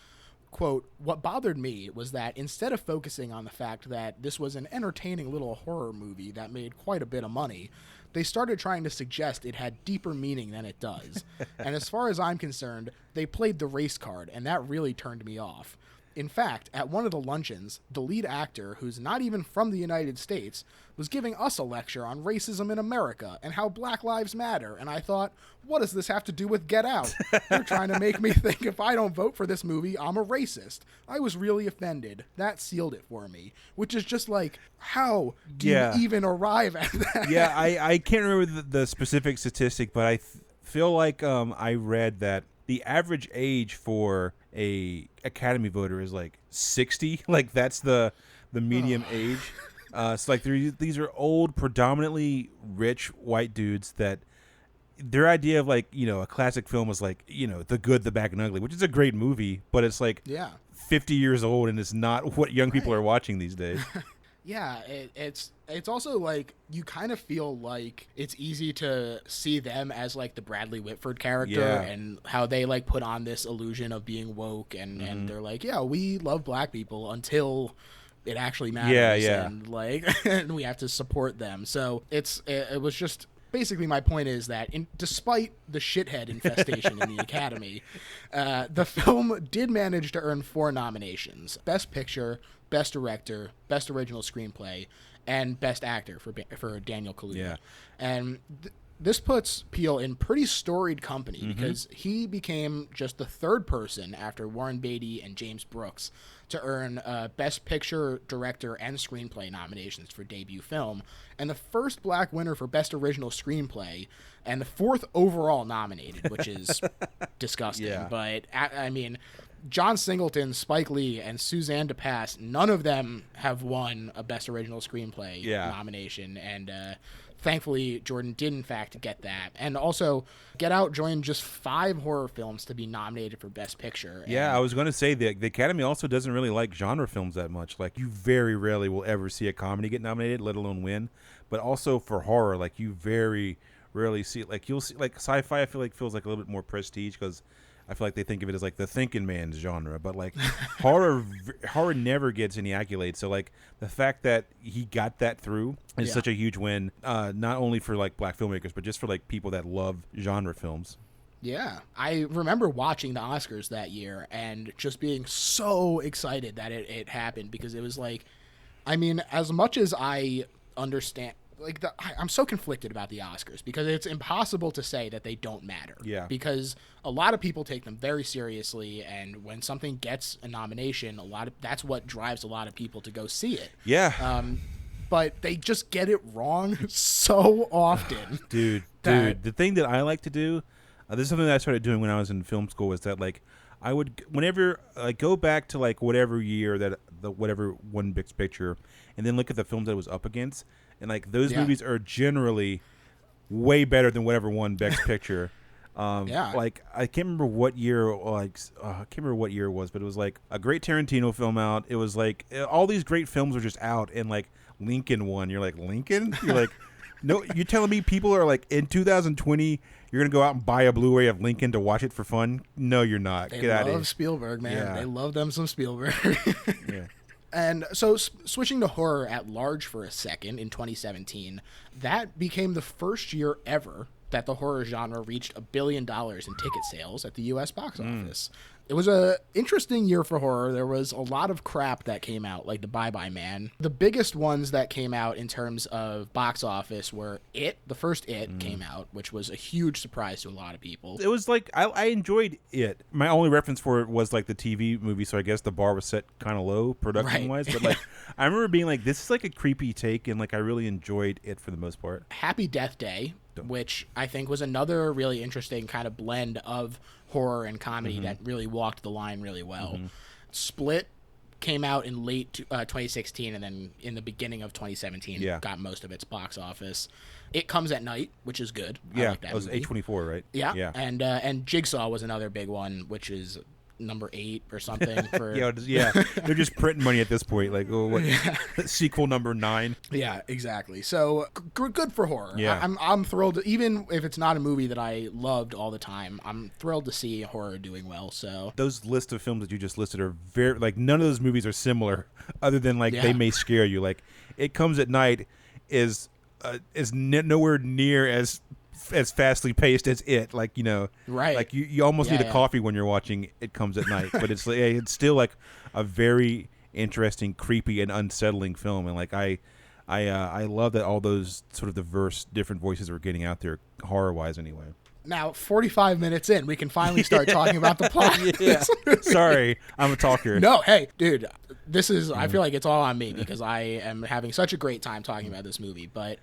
quote, "What bothered me was that instead of focusing on the fact that this was an entertaining little horror movie that made quite a bit of money, they started trying to suggest it had deeper meaning than it does. And as far as I'm concerned, they played the race card, and that really turned me off. In fact, at one of the luncheons, the lead actor, who's not even from the United States, was giving us a lecture on racism in America and how Black Lives Matter, and I thought, what does this have to do with Get Out? They're trying to make me think if I don't vote for this movie, I'm a racist. I was really offended. That sealed it for me." Which is just like, how do you even arrive at that? Yeah, I can't remember the specific statistic, but I feel like I read that the average age for a Academy voter is like 60. Like that's the medium age. So like these are old, predominantly rich white dudes that their idea of like, a classic film was like, The Good, the Bad, and Ugly, which is a great movie, but it's like 50 years old and it's not what young people are watching these days. Yeah, it's also like you kind of feel like it's easy to see them as like the Bradley Whitford character Yeah. and how they like put on this illusion of being woke and they're like, yeah, we love black people until it actually matters Yeah. and like and we have to support them. So it was just basically my point is that despite the shithead infestation in the Academy, the film did manage to earn 4 nominations: Best Picture, Best Director, Best Original Screenplay, and Best Actor for Daniel Kaluuya. Yeah. And this puts Peele in pretty storied company because he became just the 3rd person after Warren Beatty and James Brooks to earn Best Picture, Director, and Screenplay nominations for debut film, and the first black winner for Best Original Screenplay, and the 4th overall nominated, which is disgusting. Yeah. But, I mean, John Singleton, Spike Lee, and Suzanne DePass, none of them have won a Best Original Screenplay nomination, and thankfully Jordan did in fact get that. And also, Get Out joined just 5 horror films to be nominated for Best Picture. Yeah, I was going to say the Academy also doesn't really like genre films that much. Like, you very rarely will ever see a comedy get nominated, let alone win. But also for horror, like, you very rarely see it. Like, you'll see, like, sci-fi I feel like feels like a little bit more prestige because I feel like they think of it as like the thinking man's genre, but like horror never gets any accolades. So like the fact that he got that through is such a huge win, not only for like black filmmakers, but just for like people that love genre films. Yeah, I remember watching the Oscars that year and just being so excited that it happened because it was like, I mean, as much as I understand. Like I'm so conflicted about the Oscars because it's impossible to say that they don't matter. Yeah. Because a lot of people take them very seriously, and when something gets a nomination, that's what drives a lot of people to go see it. Yeah. But they just get it wrong so often. Dude, the thing that I like to do, this is something that I started doing when I was in film school, is that like I would whenever go back to like whatever year that whatever won Best Picture, and then look at the films that it was up against. And like those movies are generally way better than whatever won Best Picture. Like I can't remember what year. I can't remember what year it was, but it was like a great Tarantino film out. It was like all these great films were just out, and like Lincoln won. You're like, Lincoln? You're like, no. You're telling me people are like in 2020? You're gonna go out and buy a Blu-ray of Lincoln to watch it for fun? No, you're not. They Get out of here. love Spielberg, man. Yeah. They love them some Spielberg. Yeah. And so switching to horror at large for a second in 2017, that became the first year ever that the horror genre reached $1 billion in ticket sales at the U.S. box office. It was a interesting year for horror. There was a lot of crap that came out, like the Bye Bye Man. The biggest ones that came out in terms of box office were It. The first It came out, which was a huge surprise to a lot of people. It was like I enjoyed it. My only reference for it was like the TV movie, so I guess the bar was set kind of low production wise. But like I remember being like, this is like a creepy take, and like I really enjoyed it for the most part. Happy Death Day, which I think was another really interesting kind of blend of horror and comedy that really walked the line really well. Split came out in late 2016, and then in the beginning of 2017 got most of its box office. It Comes at Night, which is good. I like that was movie. A24, right? Yeah. And Jigsaw was another big one, which is number 8 or something. For They're just printing money at this point. Like, what? Sequel number 9. Yeah, exactly. So good for horror. Yeah. I'm thrilled, even if it's not a movie that I loved all the time. I'm thrilled to see horror doing well. So those list of films that you just listed are very like none of those movies are similar, other than like they may scare you. Like It Comes at Night is nowhere near as fastly paced as It, like, you know, right? Like you almost need a coffee when you're watching It Comes at Night, but it's still like a very interesting, creepy, and unsettling film. And like I love that all those sort of diverse, different voices are getting out there, horror wise, anyway. Now, 45 minutes in, we can finally start talking about the plot. Sorry, I'm a talker. No, hey, dude, this is, I feel like it's all on me because I am having such a great time talking about this movie. But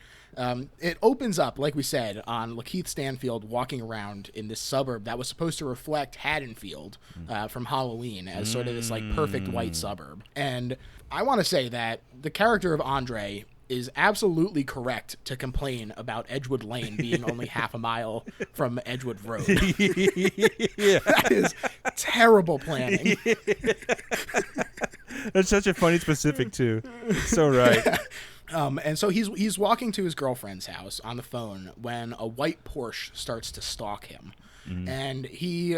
it opens up, like we said, on Lakeith Stanfield walking around in this suburb that was supposed to reflect Haddonfield from Halloween as sort of this like perfect white suburb. And I want to say that the character of Andre is absolutely correct to complain about Edgewood Lane being only half a mile from Edgewood Road. That is terrible planning. That's such a funny specific too. So right. And so he's walking to his girlfriend's house on the phone when a white Porsche starts to stalk him, and he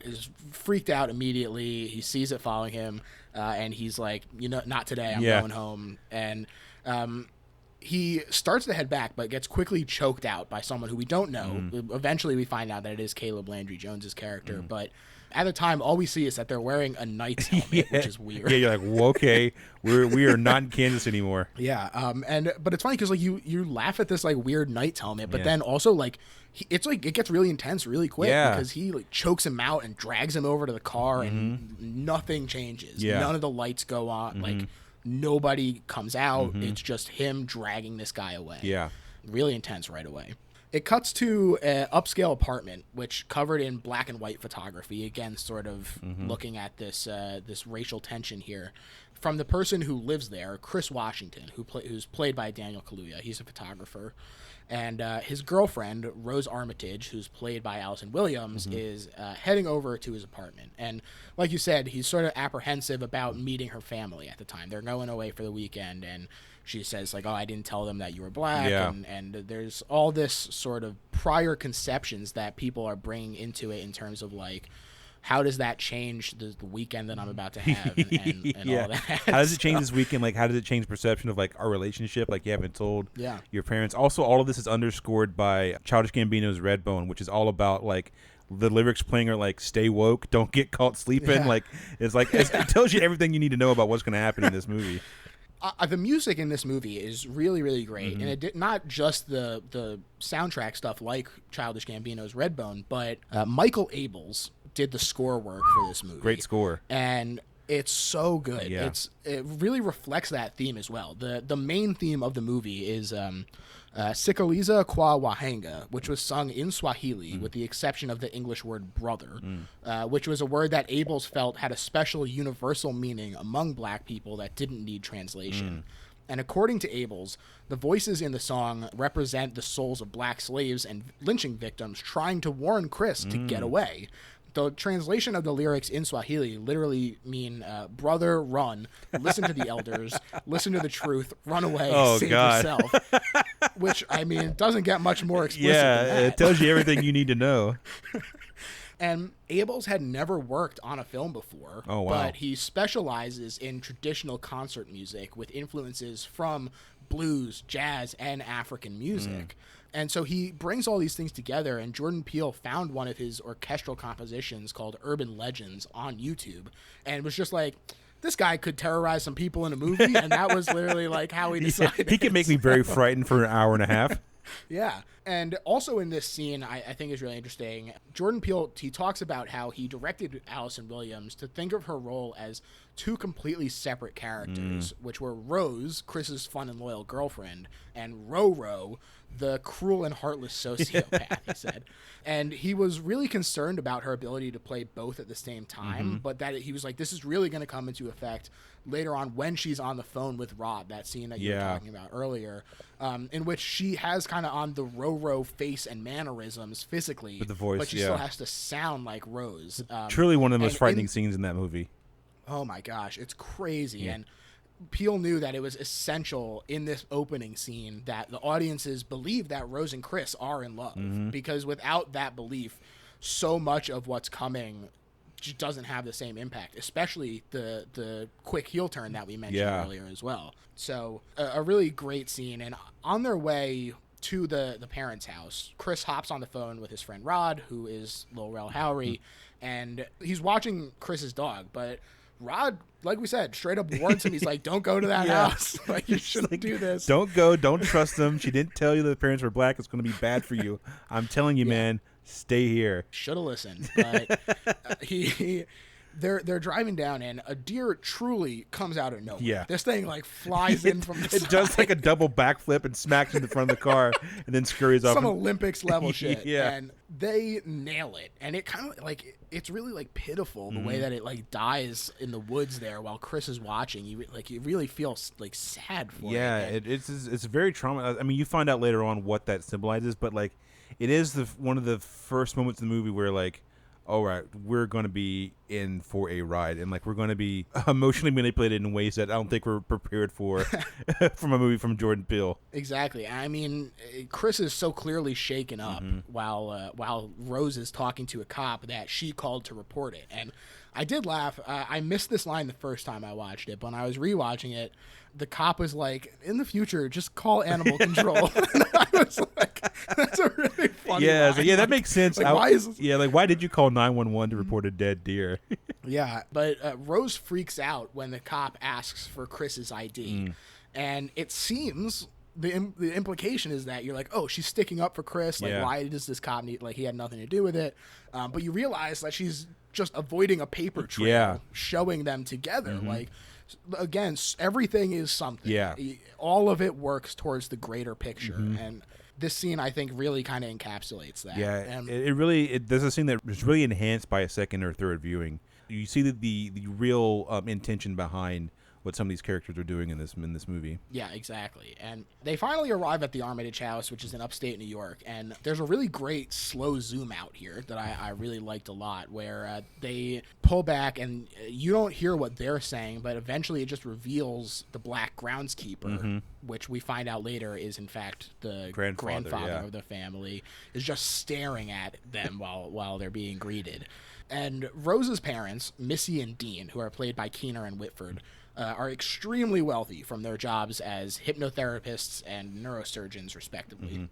is freaked out immediately. He sees it following him, and he's like, not today. I'm going home. And he starts to head back, but gets quickly choked out by someone who we don't know. Eventually, we find out that it is Caleb Landry Jones's character, but at the time, all we see is that they're wearing a Knight's helmet, which is weird. Yeah, you're like, well, okay, we are not in Kansas anymore. Yeah, but it's funny because like you laugh at this like weird Knight's helmet, but then also like it's like it gets really intense really quick because he like chokes him out and drags him over to the car and nothing changes. Yeah. None of the lights go on. Like nobody comes out. It's just him dragging this guy away. Yeah, really intense right away. It cuts to an upscale apartment, which covered in black and white photography. Again, sort of looking at this this racial tension here from the person who lives there, Chris Washington, who's played by Daniel Kaluuya. He's a photographer, and his girlfriend Rose Armitage, who's played by Allison Williams, is heading over to his apartment. And like you said, he's sort of apprehensive about meeting her family at the time. They're going away for the weekend, and she says, like, oh, I didn't tell them that you were black. Yeah. And there's all this sort of prior conceptions that people are bringing into it in terms of, like, how does that change the weekend that I'm about to have and all that. How does it change this weekend? Like, how does it change perception of, like, our relationship? Like, you haven't told your parents. Also, all of this is underscored by Childish Gambino's Redbone, which is all about, like, the lyrics playing are like, stay woke, don't get caught sleeping. Yeah. Like, it tells you everything you need to know about what's going to happen in this movie. The music in this movie is really, really great, and it did not just the soundtrack stuff like Childish Gambino's Redbone, but Michael Abels did the score work for this movie. Great score, and it's so good. Yeah. It really reflects that theme as well. The main theme of the movie is Sikiliza Kwa Wahanga, which was sung in Swahili with the exception of the English word brother, which was a word that Abels felt had a special universal meaning among black people that didn't need translation. And according to Abels, the voices in the song represent the souls of black slaves and lynching victims trying to warn Chris to get away. The translation of the lyrics in Swahili literally mean, brother, run, listen to the elders, listen to the truth, run away, save yourself. Which, I mean, doesn't get much more explicit than that. It tells you everything you need to know. And Abels had never worked on a film before, but he specializes in traditional concert music with influences from blues, jazz, and African music. And so he brings all these things together, and Jordan Peele found one of his orchestral compositions called Urban Legends on YouTube, and was just like, this guy could terrorize some people in a movie, and that was literally like how he decided. He could make me very frightened for an hour and a half. Yeah. And also in this scene, I think is really interesting. Jordan Peele, he talks about how he directed Allison Williams to think of her role as two completely separate characters, which were Rose, Chris's fun and loyal girlfriend, and Roro, the cruel and heartless sociopath, he said. And he was really concerned about her ability to play both at the same time, but that he was like, this is really going to come into effect later on when she's on the phone with Rob, that scene that you were talking about earlier, in which she has kind of on the Roro face and mannerisms physically, with the voice, but she still has to sound like Rose. Truly one of the most frightening scenes in that movie. Oh my gosh, it's crazy. And Peele knew that it was essential in this opening scene that the audiences believe that Rose and Chris are in love, because without that belief, so much of what's coming just doesn't have the same impact, especially the quick heel turn that we mentioned earlier as well. So a really great scene. And on their way to the parents' house, Chris hops on the phone with his friend Rod, who is Lil Rel Howery, and he's watching Chris's dog, but Rod, like we said, straight up warns him. He's like, don't go to that house. Like, you shouldn't do this. Don't go. Don't trust them. She didn't tell you that the parents were black. It's going to be bad for you. I'm telling you, man, stay here. Should have listened. But they're driving down, and a deer truly comes out of nowhere. Yeah. This thing, like, flies in from the side. It does, like, a double backflip and smacks in the front of the car and then scurries off. Some Olympics-level shit. And they nail it. And it kind of, like, it's really, like, pitiful the way that it, like, dies in the woods there while Chris is watching. You really feel, like, sad for it. Yeah, it's very traumatizing. I mean, you find out later on what that symbolizes, but, like, it is one of the first moments in the movie where, like, all right, we're going to be in for a ride, and like we're going to be emotionally manipulated in ways that I don't think we're prepared for from a movie from Jordan Peele. Exactly. I mean, Chris is so clearly shaken up while Rose is talking to a cop that she called to report it. And I did laugh. I missed this line the first time I watched it, but when I was rewatching it, the cop was like, "In the future, just call animal control." And I was like, "That's a really funny line. So yeah, that makes sense. Like, why did you call 911 to report a dead deer? Yeah, but Rose freaks out when the cop asks for Chris's ID, and it seems the implication is that you're like, oh, she's sticking up for Chris. Like, why does this cop need? Like, he had nothing to do with it. But you realize that she's just avoiding a paper trail, showing them together. Like, again, everything is something. Yeah, all of it works towards the greater picture, and this scene, I think, really kind of encapsulates that. Yeah, and there's a scene that was really enhanced by a second or third viewing. You see the real intention behind what some of these characters are doing in this movie. Yeah, exactly. And they finally arrive at the Armitage house, which is in upstate New York. And there's a really great slow zoom out here that I really liked a lot, where they pull back and you don't hear what they're saying, but eventually it just reveals the black groundskeeper, which we find out later is in fact the grandfather of the family, is just staring at them while they're being greeted. And Rose's parents, Missy and Dean, who are played by Keener and Whitford, are extremely wealthy from their jobs as hypnotherapists and neurosurgeons, respectively.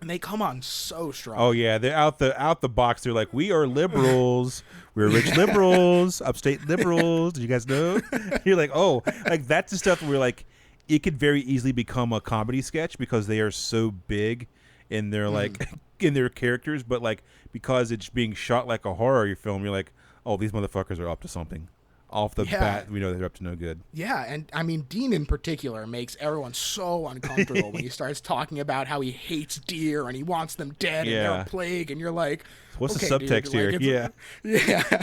And they come on so strong. Oh yeah, they're out the box. They're like, we are liberals. We're rich liberals, upstate liberals. Did you guys know? You're like, oh, like that's the stuff where like it could very easily become a comedy sketch because they are so big in their like in their characters, but like because it's being shot like a horror film, you're like, oh, these motherfuckers are up to something. Off the bat, we know they're up to no good. Yeah, and I mean, Dean in particular makes everyone so uncomfortable when he starts talking about how he hates deer and he wants them dead and they're a plague, and you're like, what's the subtext here? Like, yeah.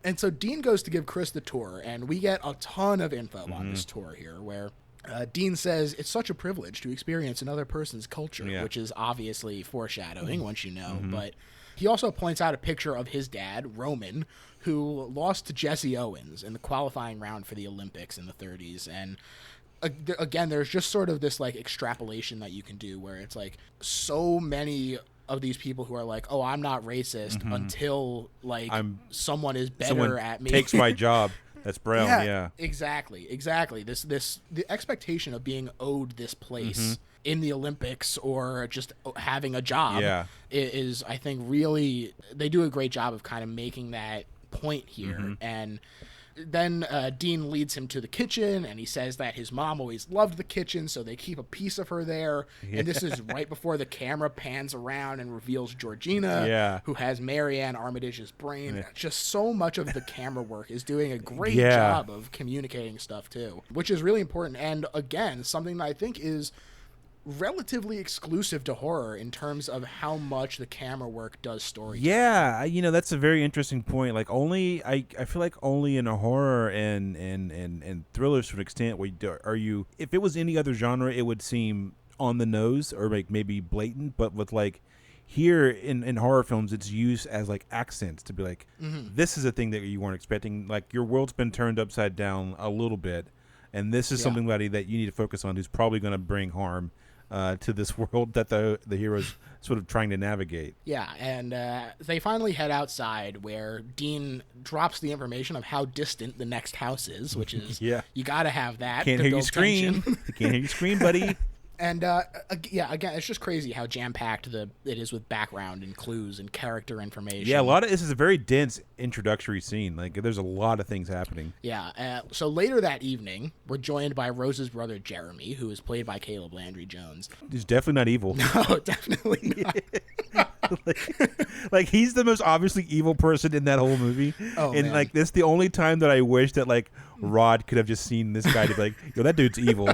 And so Dean goes to give Chris the tour, and we get a ton of info on this tour here, where Dean says it's such a privilege to experience another person's culture, which is obviously foreshadowing once you know, but he also points out a picture of his dad, Roman, who lost to Jesse Owens in the qualifying round for the Olympics in the 30s. And again, there's just sort of this like extrapolation that you can do where it's like so many of these people who are like, oh, I'm not racist until like someone is better at me. Takes my job. That's brown. Yeah. Exactly. The expectation of being owed this place in the Olympics or just having a job is, I think, really, they do a great job of kind of making that point here. And then Dean leads him to the kitchen, and he says that his mom always loved the kitchen, so they keep a piece of her there. And this is right before the camera pans around and reveals Georgina, who has Marianne Armitage's brain. Just so much of the camera work is doing a great job of communicating stuff too, which is really important. And again, something that I think is relatively exclusive to horror in terms of how much the camera work does story. Yeah, that's a very interesting point. Like I feel like only in a horror and thrillers to an extent if it was any other genre, it would seem on the nose or like maybe blatant, but with like here in horror films, it's used as like accents to be like, this is a thing that you weren't expecting. Like your world's been turned upside down a little bit, and this is something that you need to focus on who's probably going to bring harm to this world that the hero's sort of trying to navigate. Yeah, and they finally head outside where Dean drops the information of how distant the next house is, which is, you got to have that. Can't hear you scream. Can't hear you scream, buddy. And again, it's just crazy how jam-packed it is with background and clues and character information. Yeah, this is a very dense introductory scene. Like, there's a lot of things happening. Yeah, so later that evening, we're joined by Rose's brother, Jeremy, who is played by Caleb Landry Jones. He's definitely not evil. No, definitely not. like he's the most obviously evil person in that whole movie. Oh, and man. like, this is the only time that I wish that like Rod could have just seen this guy to be like, yo, that dude's evil.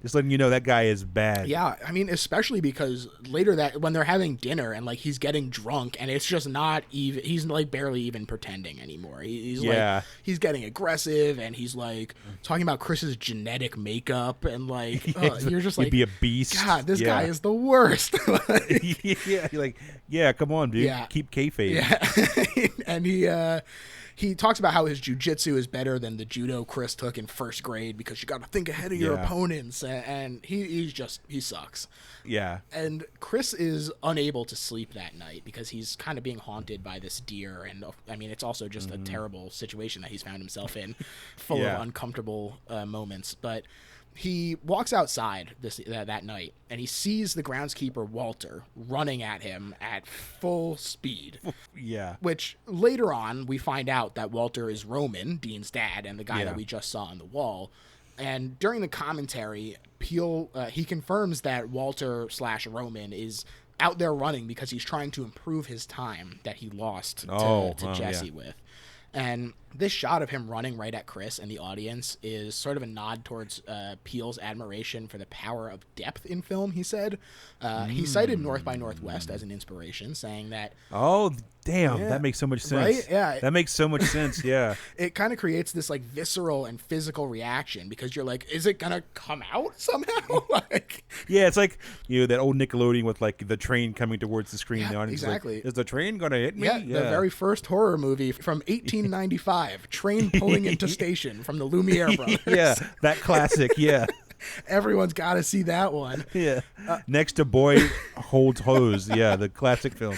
Just letting you know that guy is bad. Yeah, I mean, especially because later that when they're having dinner and like he's getting drunk and it's just not even, he's like barely even pretending anymore. He's like, he's getting aggressive and he's like talking about Chris's genetic makeup and like, you're just like, you'd be a beast. God, this guy is the worst. Yeah, you're like, yeah, come on, dude, keep kayfabe. Yeah, and he talks about how his jiu-jitsu is better than the judo Chris took in first grade because you got to think ahead of your opponents, and he sucks. Yeah. And Chris is unable to sleep that night because he's kind of being haunted by this deer, and I mean it's also just a terrible situation that he's found himself in, full of uncomfortable moments. But he walks outside that night, and he sees the groundskeeper Walter running at him at full speed. Yeah. Which later on we find out that Walter is Roman, Dean's dad, and the guy that we just saw on the wall. And during the commentary, Peele he confirms that Walter/Roman is out there running because he's trying to improve his time that he lost to Jesse with. And this shot of him running right at Chris and the audience is sort of a nod towards Peele's admiration for the power of depth in film, he said. He cited North by Northwest as an inspiration, saying that... Oh, damn. That makes so much sense. Right? Yeah. That makes so much sense, yeah. It kind of creates this, like, visceral and physical reaction because you're like, is it going to come out somehow? Like, yeah, it's like, that old Nickelodeon with, like, the train coming towards the screen. Yeah, the audience exactly. is like, is the train going to hit me? Yeah, the very first horror movie from 1895, Train Pulling into Station from the Lumiere brothers. Yeah, that classic, yeah. Everyone's got to see that one. Yeah. Next to Boy Holds Hose, the classic film.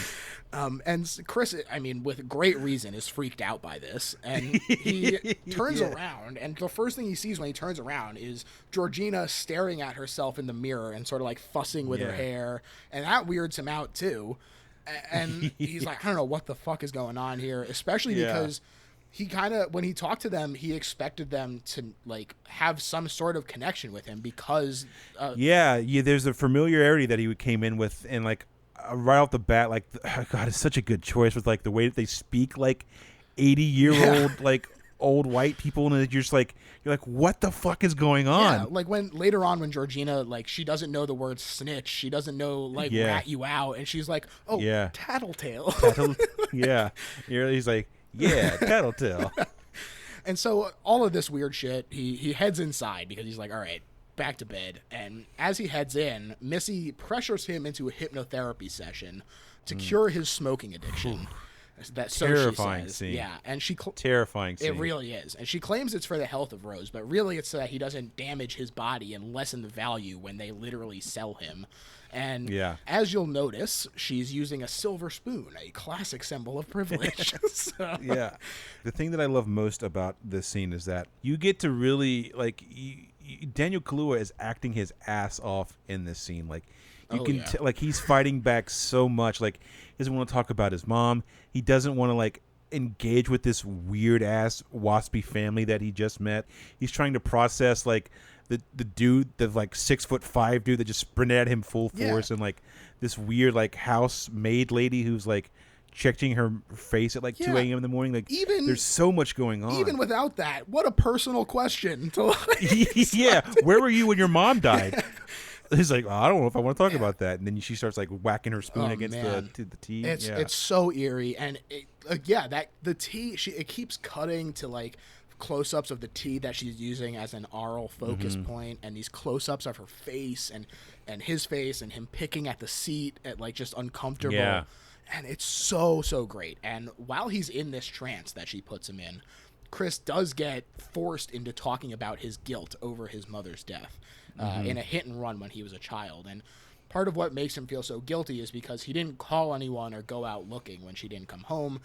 And Chris, I mean, with great reason, is freaked out by this. And he turns around, and the first thing he sees when he turns around is Georgina staring at herself in the mirror and sort of like fussing with her hair. And that weirds him out, too. And he's like, I don't know what the fuck is going on here, especially because... He kind of, when he talked to them, he expected them to, like, have some sort of connection with him because... there's a familiarity that he came in with, and, like, right off the bat, like, God, it's such a good choice with, like, the way that they speak, like, 80-year-old, like, old white people, and you're like, what the fuck is going on? Yeah, like, later on when Georgina, like, she doesn't know the word snitch, she doesn't know, like, rat you out, and she's like, tattletale. He's like... Yeah, tattletale. And so all of this weird shit, he heads inside because he's like, all right, back to bed. And as he heads in, Missy pressures him into a hypnotherapy session to cure his smoking addiction. That terrifying says. scene. Yeah, and terrifying scene. It really is. And she claims it's for the health of Rose, but really it's so that he doesn't damage his body and lessen the value when they literally sell him. And as you'll notice, she's using a silver spoon, a classic symbol of privilege. So. Yeah. The thing that I love most about this scene is that you get to really, like, Daniel Kaluuya is acting his ass off in this scene. Like, you can like, he's fighting back so much. Like, he doesn't want to talk about his mom. He doesn't want to, like, engage with this weird-ass waspy family that he just met. He's trying to process, like, the dude, the like 6'5" dude that just sprinted at him full force, and like this weird like housemaid lady who's like checking her face at like 2 a.m. in the morning. Like, there's so much going on. Even without that, what a personal question to like, where were you when your mom died? He's like, I don't know if I want to talk about that. And then she starts like whacking her spoon against the tea. It's so eerie, and the tea, it keeps cutting to like close-ups of the tea that she's using as an aural focus point, and these close-ups of her face and his face and him picking at the seat at like just uncomfortable. And it's so great. And while he's in this trance that she puts him in, Chris does get forced into talking about his guilt over his mother's death in a hit and run when he was a child. And part of what makes him feel so guilty is because he didn't call anyone or go out looking when she didn't come home,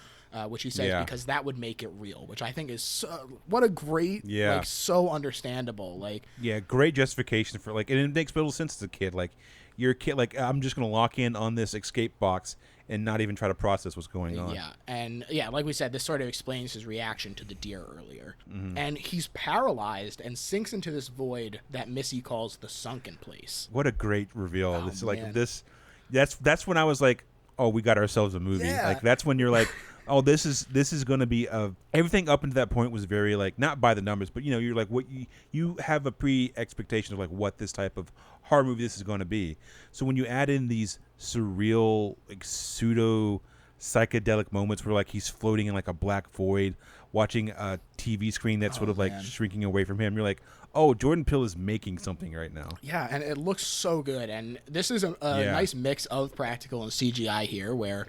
which he says because that would make it real, which I think is what a great, like, so understandable. Like, great justification for, like, and it makes little sense as a kid. Like, you're a kid, like, I'm just going to lock in on this escape box and not even try to process what's going on. Yeah, and like we said, this sort of explains his reaction to the deer earlier. And he's paralyzed and sinks into this void that Missy calls the sunken place. What a great reveal. This, like, this, that's when I was like, oh, we got ourselves a movie. Like, that's when you're like, oh, this is going to be everything up until that point was very like not by the numbers, but you're like what you have a pre-expectation of like what this type of horror movie this is going to be. So when you add in these surreal like pseudo psychedelic moments where like he's floating in like a black void watching a TV screen that's sort of like shrinking away from him, you're like, oh, Jordan Peele is making something right now. Yeah, and it looks so good. And this is a nice mix of practical and CGI here, where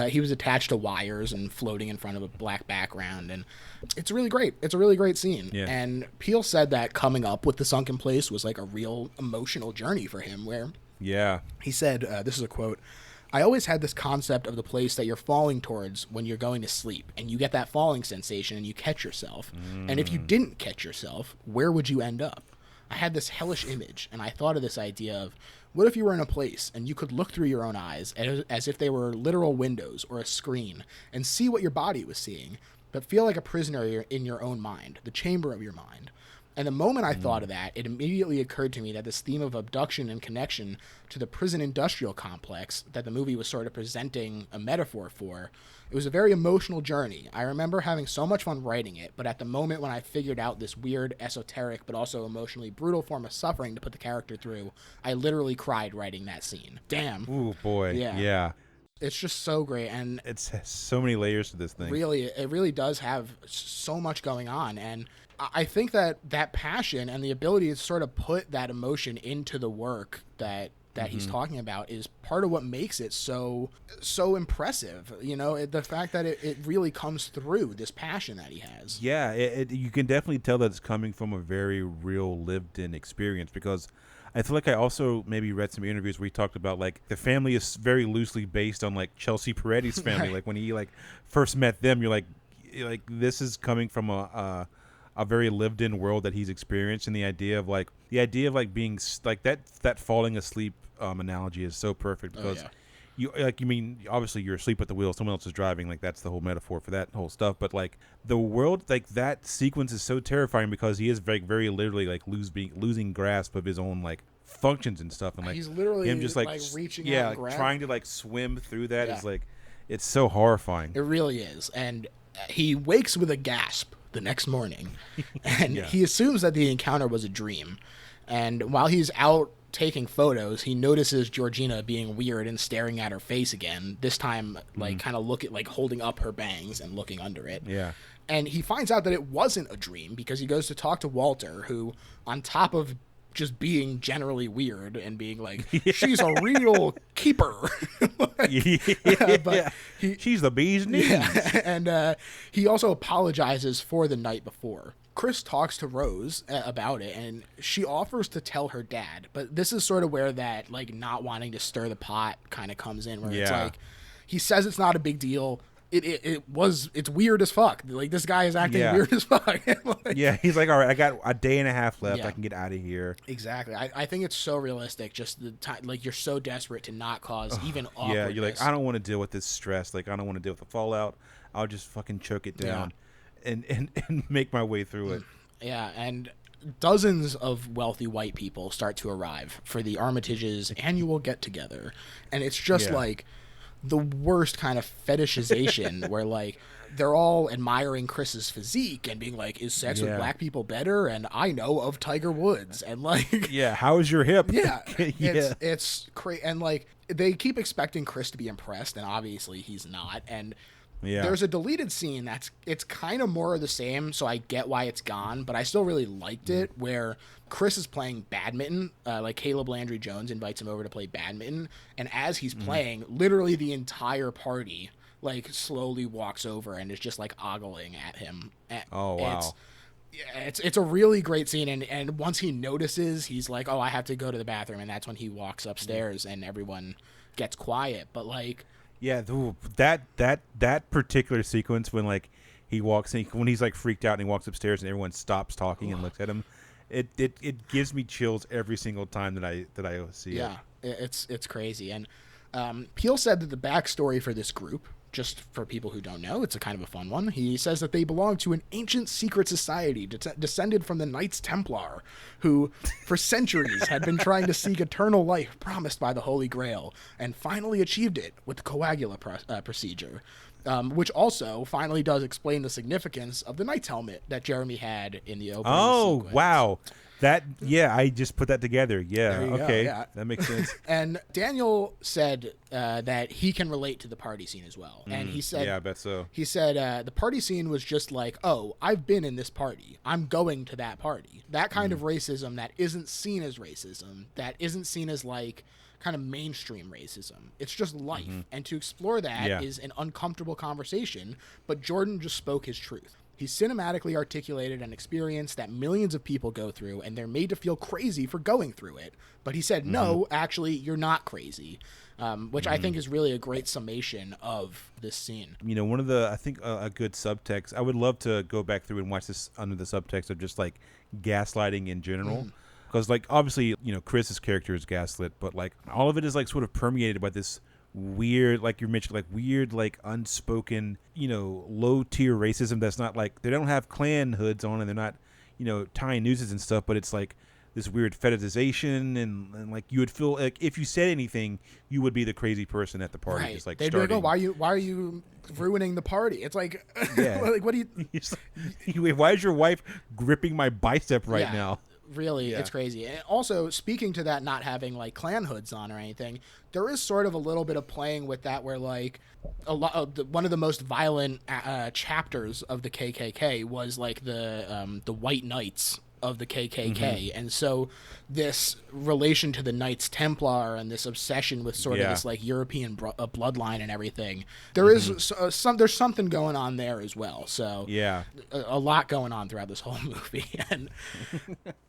he was attached to wires and floating in front of a black background. And it's really great. It's a really great scene. Yeah. And Peele said that coming up with the sunken place was like a real emotional journey for him, where he said, this is a quote, "I always had this concept of the place that you're falling towards when you're going to sleep, and you get that falling sensation and you catch yourself. And if you didn't catch yourself, where would you end up? I had this hellish image, and I thought of this idea of, what if you were in a place and you could look through your own eyes as if they were literal windows or a screen and see what your body was seeing, but feel like a prisoner in your own mind, the chamber of your mind. And the moment I thought of that, it immediately occurred to me that this theme of abduction and connection to the prison industrial complex that the movie was sort of presenting a metaphor for, it was a very emotional journey. I remember having so much fun writing it, but at the moment when I figured out this weird, esoteric, but also emotionally brutal form of suffering to put the character through, I literally cried writing that scene." Damn. Ooh, boy. Yeah. It's just so great, and It's so many layers to this thing. really, it really does have so much going on, and I think that passion and the ability to sort of put that emotion into the work that he's talking about is part of what makes it so impressive. The fact that it really comes through, this passion that he has. Yeah, you can definitely tell that it's coming from a very real lived-in experience, because I feel like I also maybe read some interviews where he talked about like the family is very loosely based on like Chelsea Peretti's family. Like when he like first met them, you're like this is coming from a very lived-in world that he's experienced, and the idea of like being like that falling asleep analogy is so perfect, because you mean obviously you're asleep at the wheel, someone else is driving, like that's the whole metaphor for that whole stuff. But like the world, like that sequence is so terrifying because he is very literally like losing grasp of his own like functions and stuff, and like he's literally him just like reaching out and grabbing. trying to like swim through that is like, it's so horrifying. It really is. And he wakes with a gasp the next morning, and he assumes that the encounter was a dream. And while he's out taking photos, he notices Georgina being weird and staring at her face again, this time like kind of holding up her bangs and looking under it. And he finds out that it wasn't a dream because he goes to talk to Walter, who, on top of just being generally weird and being like, she's a real keeper. She's the bee's knees. And he also apologizes for the night before. Chris talks to Rose about it, and she offers to tell her dad. But this is sort of where that like not wanting to stir the pot kind of comes in, where it's like he says it's not a big deal. It's weird as fuck. Like, this guy is acting weird as fuck. He's like, all right, I got a day and a half left. I can get out of here. Exactly. I think it's so realistic. Just the time, like, you're so desperate to not cause even awkwardness. Yeah, you're like, I don't want to deal with this stress. Like, I don't want to deal with the fallout. I'll just fucking choke it down and make my way through it. Yeah, and dozens of wealthy white people start to arrive for the Armitage's annual get-together. And it's just like the worst kind of fetishization where like they're all admiring Chris's physique and being like, is sex with black people better? And I know of Tiger Woods. And like, how is your hip? It's crazy. And like, they keep expecting Chris to be impressed, and obviously he's not. And there's a deleted scene it's kind of more of the same, so I get why it's gone, but I still really liked it, where Chris is playing badminton. Like, Caleb Landry Jones invites him over to play badminton, and as he's playing, literally the entire party like slowly walks over and is just like ogling at him. Oh wow. It's a really great scene, and once he notices, he's like, oh, I have to go to the bathroom, and that's when he walks upstairs and everyone gets quiet. But like, that particular sequence when like he walks in, when he's like freaked out and he walks upstairs and everyone stops talking and looks at him, it gives me chills every single time that I see it. It's crazy. And Peele said that the backstory for this group, just for people who don't know, it's a kind of a fun one. He says that they belong to an ancient secret society descended from the Knights Templar, who for centuries had been trying to seek eternal life promised by the Holy Grail, and finally achieved it with the coagula procedure. which also finally does explain the significance of the knight's helmet that Jeremy had in the opening sequence. Wow. I just put that together. Yeah, There you go, okay. yeah. That makes sense. And Daniel said that he can relate to the party scene as well. And he said, yeah, I bet so. He said the party scene was just like, oh, I've been in this party. I'm going to that party. That kind of racism that isn't seen as racism, that isn't seen as like kind of mainstream racism. It's just life. And to explore that is an uncomfortable conversation, but Jordan just spoke his truth. He cinematically articulated an experience that millions of people go through, and they're made to feel crazy for going through it. But he said, no, actually, you're not crazy, which I think is really a great summation of this scene. You know, one of the, I think a good subtext, I would love to go back through and watch this under the subtext of just like gaslighting in general. Because like, obviously, you know, Chris's character is gaslit, but like all of it is like sort of permeated by this weird, like you mentioned, like weird, like unspoken, you know, low tier racism that's not like, they don't have Klan hoods on and they're not, you know, tying nooses and stuff, but it's like this weird fetishization and like you would feel like if you said anything, you would be the crazy person at the party. Right. Just like they'd be like, oh, why are you ruining the party? It's like, like what do you? Why is your wife gripping my bicep right now? Really, it's crazy. And also, speaking to that not having like Klan hoods on or anything, there is sort of a little bit of playing with that where like a lot of one of the most violent chapters of the KKK was like the White Knights of the KKK. And so this relation to the Knights Templar and this obsession with sort of this like European bloodline and everything, there is there's something going on there as well. So a lot going on throughout this whole movie. And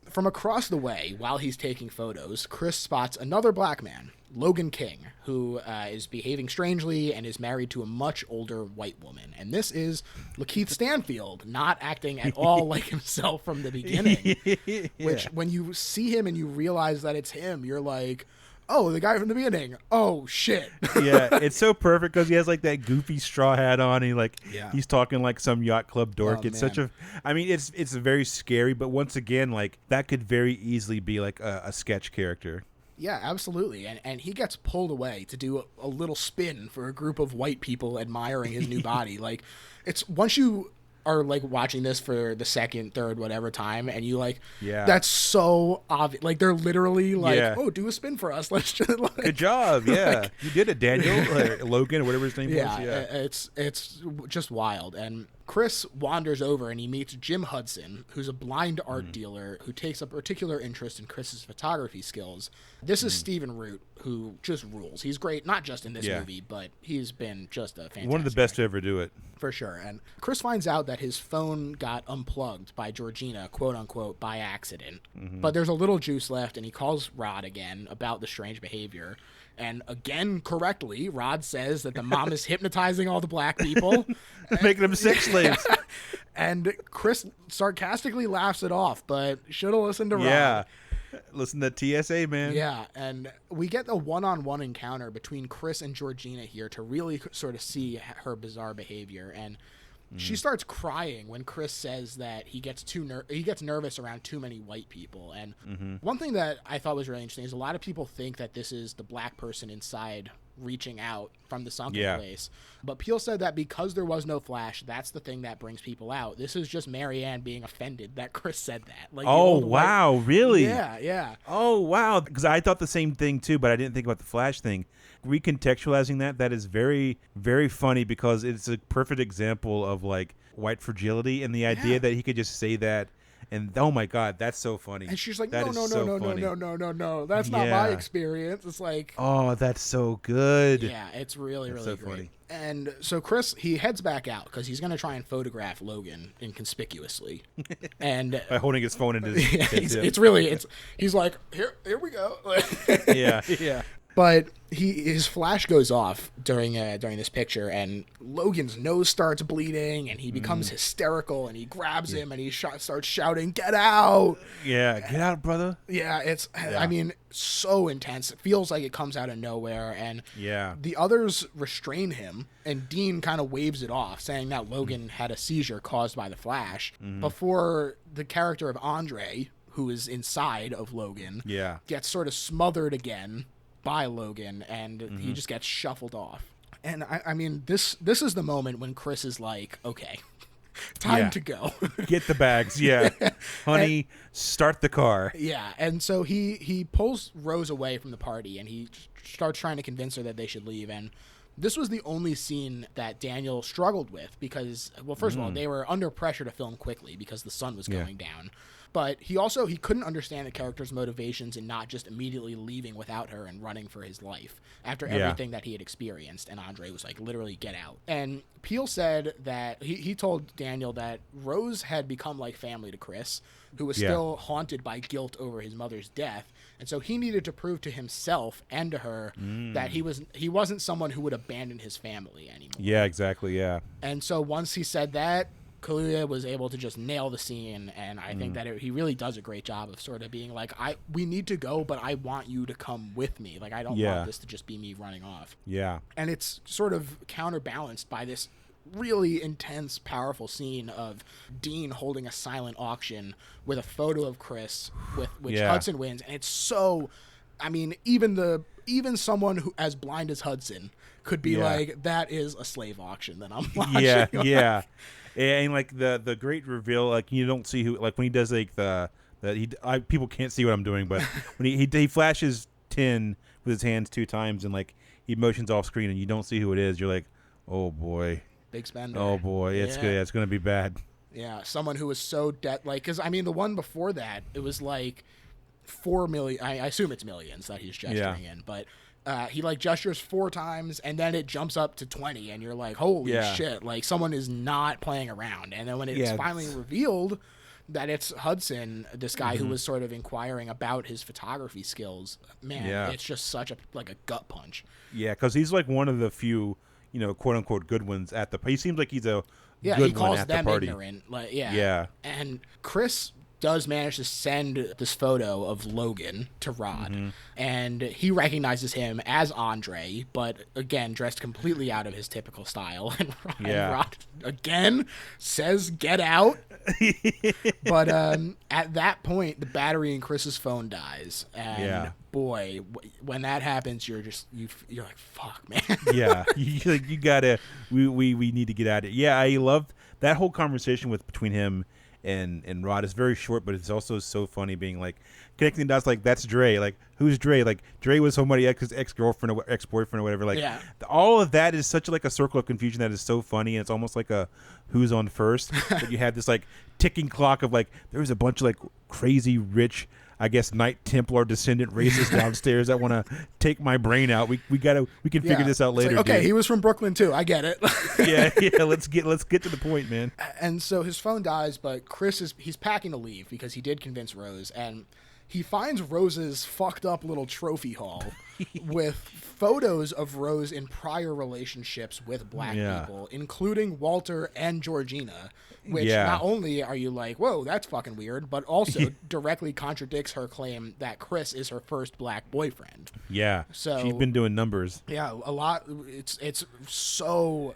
from across the way, while he's taking photos, Chris spots another black man, Logan King, who is behaving strangely and is married to a much older white woman. And this is Lakeith Stanfield, not acting at all like himself from the beginning. Which, when you see him and you realize that it's him, you're like, oh, the guy from the beginning. Oh, shit. It's so perfect because he has like that goofy straw hat on. And he's talking like some yacht club dork. It's such a, I mean, it's very scary. But once again, like that could very easily be like a sketch character. Yeah, absolutely. And he gets pulled away to do a little spin for a group of white people admiring his new body. Like, it's once you are like watching this for the second, third, whatever time, and you like, that's so obvious. Like, they're literally like, oh, do a spin for us. Let's just like, good job. Yeah. Like, you did it, Daniel. Logan, or whatever his name was. Yeah. It's just wild. And Chris wanders over and he meets Jim Hudson, who's a blind art dealer who takes a particular interest in Chris's photography skills. This is Stephen Root, who just rules. He's great, not just in this movie, but he's been just a fantastic one of the best to ever do it. For sure. And Chris finds out that his phone got unplugged by Georgina, quote unquote, by accident. But there's a little juice left, and he calls Rod again about the strange behavior. And again, correctly, Rod says that the mom is hypnotizing all the black people. Making them sex slaves. And Chris sarcastically laughs it off, but should have listened to Rod. Yeah. Listen to TSA, man. Yeah, and we get a one-on-one encounter between Chris and Georgina here to really sort of see her bizarre behavior. And she starts crying when Chris says that he gets nervous around too many white people. And one thing that I thought was really interesting is a lot of people think that this is the black person inside reaching out from the sunken place. But Peele said that because there was no flash, that's the thing that brings people out. This is just Marianne being offended that Chris said that. Like, oh, wow, really? Yeah. Oh, wow. Because I thought the same thing, too, but I didn't think about the flash thing. Recontextualizing that is very, very funny because it's a perfect example of, like, white fragility and the idea that he could just say that. And oh my God, that's so funny. And she's like, no, that's not my experience. It's like, oh, that's so good. Yeah, it's really, really so great. Funny. And so Chris, he heads back out because he's going to try and photograph Logan inconspicuously. And by holding his phone in his he's like, here we go. Yeah. But his flash goes off during this picture, and Logan's nose starts bleeding, and he becomes hysterical, and he grabs him, and he starts shouting, "Get out!" Yeah, get out, brother. Yeah, I mean, so intense. It feels like it comes out of nowhere, and the others restrain him, and Dean kind of waves it off, saying that Logan had a seizure caused by the flash, before the character of Andre, who is inside of Logan, gets sort of smothered again by Logan, and he just gets shuffled off. And I mean, this is the moment when Chris is like, okay, time to go. Get the bags. Yeah. Honey, start the car. Yeah. And so he pulls Rose away from the party and he starts trying to convince her that they should leave. And this was the only scene that Daniel struggled with because, well, first of all, they were under pressure to film quickly because the sun was going down. But he couldn't understand the character's motivations in not just immediately leaving without her and running for his life after everything that he had experienced. And Andre was like, literally, get out. And Peele said that he told Daniel that Rose had become like family to Chris, who was still haunted by guilt over his mother's death. And so he needed to prove to himself and to her that he wasn't someone who would abandon his family anymore. Yeah, exactly. Yeah. And so once he said that, Kaluuya was able to just nail the scene, and I think that he really does a great job of sort of being like, we need to go, but I want you to come with me. Like, I don't want this to just be me running off. Yeah. And it's sort of counterbalanced by this really intense, powerful scene of Dean holding a silent auction with a photo of Chris, with which Hudson wins, and it's so, I mean, even someone who as blind as Hudson could be like, that is a slave auction that I'm watching. Yeah. And like the great reveal, like you don't see who, like when he does like people can't see what I'm doing, but when he flashes 10 with his hands 2 times and like he motions off screen and you don't see who it is, you're like, oh boy, big spender. Oh boy, it's good. It's gonna be bad. Yeah, someone who was so because I mean the one before that it was like 4 million. I assume it's millions that he's gesturing in, but. He like gestures 4 times and then it jumps up to 20 and you're like, holy shit, like someone is not playing around. And then when it's finally revealed that it's Hudson, this guy who was sort of inquiring about his photography skills, man, it's just such a gut punch. Yeah, because he's like one of the few, quote unquote good ones at the. He seems like he's a good he calls one at them the party. Ignorant. And Chris does manage to send this photo of Logan to Rod, and he recognizes him as Andre, but again dressed completely out of his typical style. And Rod again says, "Get out!" But at that point, the battery in Chris's phone dies, and boy, when that happens, you're like, "Fuck, man!" you gotta. We need to get out of it. Yeah, I love that whole conversation between him and Rod is very short, but it's also so funny being like connecting the dots. Like, that's Dre. Like, who's Dre? Like, Dre was somebody ex-girlfriend or ex-boyfriend or whatever. Like, all of that is such like a circle of confusion that is so funny. And it's almost like a who's on first. But you have this like ticking clock of like, there's a bunch of like crazy rich, I guess, Knight Templar descendant racists downstairs that want to take my brain out. We can figure this out later. Like, okay, dude. he was from Brooklyn too. I get it. Let's get to the point, man. And so his phone dies, but he's packing to leave because he did convince Rose, and he finds Rose's fucked up little trophy haul with photos of Rose in prior relationships with black people, including Walter and Georgina, which not only are you like, whoa, that's fucking weird, but also directly contradicts her claim that Chris is her first black boyfriend. Yeah. So she's been doing numbers. Yeah, a lot. It's so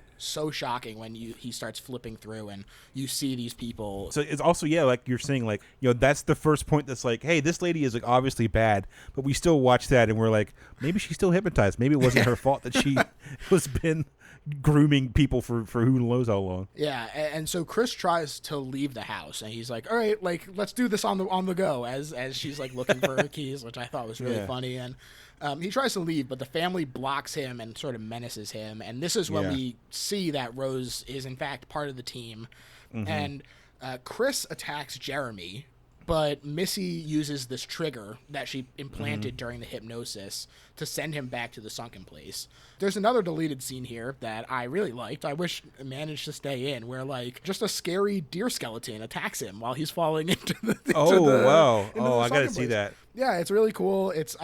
shocking when he starts flipping through and you see these people. So it's also like you're saying, like, that's the first point that's like, hey, this lady is like obviously bad, but we still watch that and we're like, maybe she's still hypnotized. Maybe it wasn't her fault that she was been grooming people for who knows how long. Yeah, and so Chris tries to leave the house and he's like, all right, like, let's do this on the go as she's like looking for her keys, which I thought was really funny. And he tries to leave, but the family blocks him and sort of menaces him. And this is when we see that Rose is in fact part of the team. And Chris attacks Jeremy, but Missy uses this trigger that she implanted during the hypnosis to send him back to the sunken place. There's another deleted scene here that I really liked. I wish it managed to stay in, where like just a scary deer skeleton attacks him while he's falling into the wow. I gotta see that. Yeah, it's really cool. It's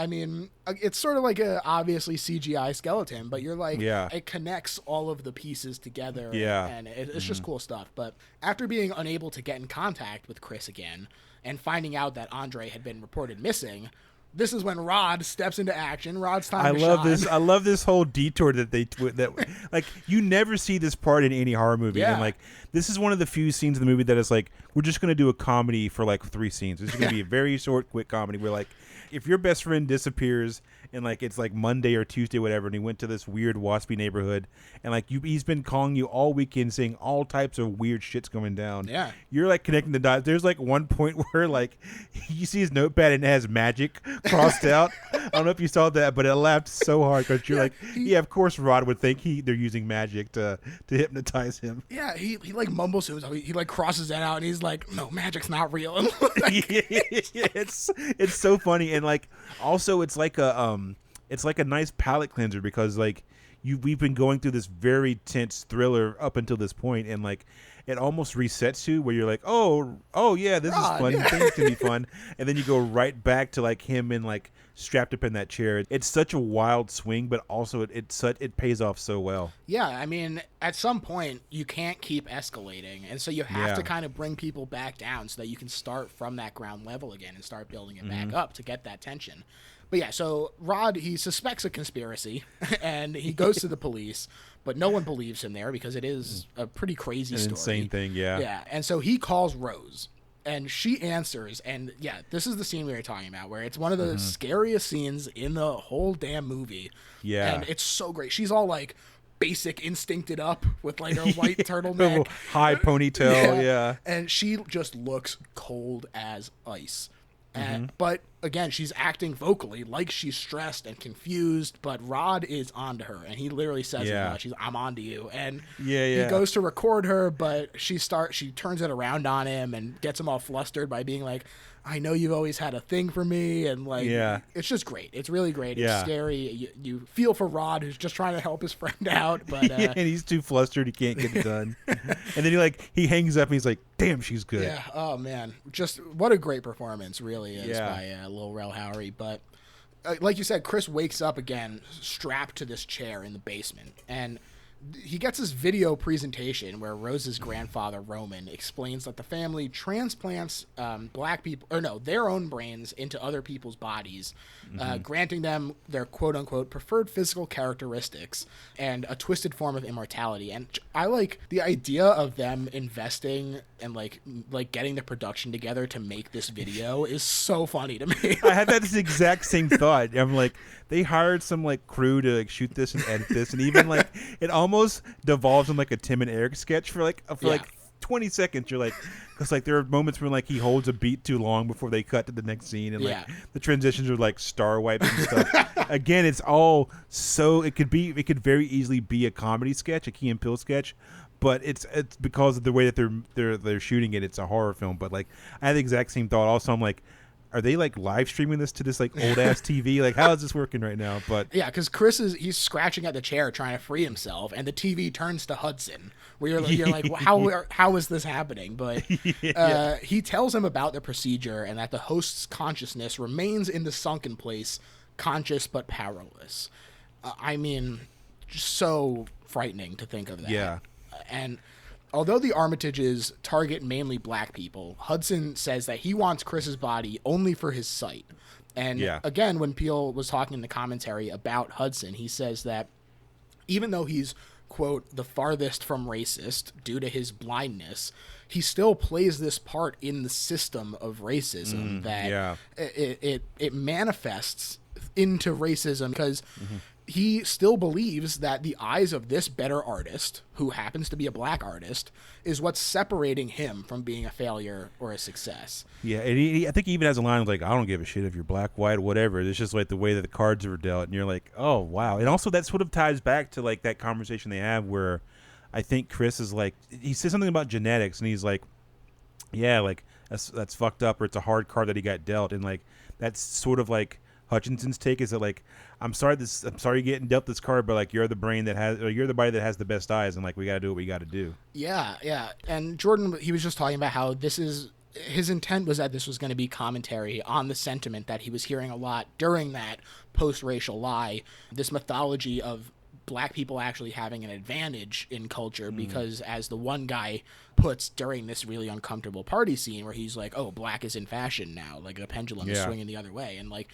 sort of like a obviously CGI skeleton, but you're like, it connects all of the pieces together. And it's just cool stuff. But after being unable to get in contact with Chris again and finding out that Andre had been reported missing, this is when Rod steps into action. Rod's time to shine. I love this whole detour that like you never see this part in any horror movie. And like this is one of the few scenes in the movie that is like, we're just going to do a comedy for like 3 scenes. It's going to be a very short, quick comedy where like if your best friend disappears and like it's like Monday or Tuesday, whatever, and he went to this weird waspy neighborhood, and like he's been calling you all weekend, saying all types of weird shit's going down. Yeah. You're like connecting the dots. There's like one point where like you see his notepad and it has magic crossed out. I don't know if you saw that, but it laughed so hard because you're yeah, of course Rod would think they're using magic to hypnotize him. Yeah, he like mumbles to himself. He like crosses that out, and he's like, "No, magic's not real." And it's so funny, and like also it's like a nice palate cleanser because like we've been going through this very tense thriller up until this point, and like it almost resets you where you're like, oh yeah, this is fun. Yeah. Things can be fun, and then you go right back to like him and like strapped up in that chair. It's such a wild swing, but also it pays off so well. Yeah, I mean, at some point you can't keep escalating, and so you have to kind of bring people back down so that you can start from that ground level again and start building it back up to get that tension. But yeah, so Rod, he suspects a conspiracy, and he goes to the police, but no one believes him there because it is a pretty crazy story. Insane thing, yeah. Yeah, and so he calls Rose. And she answers, and yeah, this is the scene we were talking about, where it's one of the scariest scenes in the whole damn movie. Yeah. And it's so great. She's all like basic instincted up with like her white turtleneck. High ponytail, yeah. And she just looks cold as ice. But again, she's acting vocally like she's stressed and confused, but Rod is onto her, and he literally says, "I'm onto you." And he goes to record her, but she turns it around on him and gets him all flustered by being like, "I know you've always had a thing for me," and like, it's just great. It's really great. It's scary. You feel for Rod, who's just trying to help his friend out, but and he's too flustered, he can't get it done. And then he hangs up, and he's like, "Damn, she's good." Yeah. Oh man, just what a great performance, really is by Lil Rel Howery. But like you said, Chris wakes up again, strapped to this chair in the basement, and he gets this video presentation where Rose's grandfather, Roman, explains that the family transplants their own brains into other people's bodies, granting them their quote-unquote preferred physical characteristics and a twisted form of immortality. And I like the idea of them investing and like getting the production together to make this video is so funny to me. I had that exact same thought. I'm like, they hired some like crew to like shoot this and edit this, and even like it almost devolves in like a Tim and Eric sketch for like 20 seconds. You're like, because like there are moments when like he holds a beat too long before they cut to the next scene, and like the transitions are like star wiping and stuff. Again, it's all so it could very easily be a comedy sketch, a Key and Peele sketch. But it's because of the way that they're shooting it, it's a horror film. But like I had the exact same thought. Also, I'm like, are they like live streaming this to this like old ass TV? Like, how is this working right now? But yeah, because he's scratching at the chair trying to free himself, and the TV turns to Hudson, where you're like, well, how is this happening? But he tells him about the procedure and that the host's consciousness remains in the sunken place, conscious but powerless. I mean, just so frightening to think of that. Yeah. And although the Armitages target mainly black people, Hudson says that he wants Chris's body only for his sight. And again, when Peele was talking in the commentary about Hudson, he says that even though he's, quote, the farthest from racist due to his blindness, he still plays this part in the system of racism that it manifests into racism because he still believes that the eyes of this better artist, who happens to be a black artist, is what's separating him from being a failure or a success. Yeah, and I think he even has a line like, "I don't give a shit if you're black, white, whatever." It's just like the way that the cards are dealt, and you're like, "Oh, wow." And also that sort of ties back to like that conversation they have where I think Chris is like, he says something about genetics, and he's like, "Yeah, like that's fucked up," or it's a hard card that he got dealt, and like that's sort of like Hutchinson's take is that like, I'm sorry you're getting dealt this card, but like you're the body that has the best eyes, and like we gotta do what we gotta do. Yeah. And Jordan, he was just talking about how his intent was that this was going to be commentary on the sentiment that he was hearing a lot during that post-racial lie, this mythology of black people actually having an advantage in culture because, as the one guy puts during this really uncomfortable party scene where he's like, "Oh, black is in fashion now," like the pendulum is swinging the other way, and like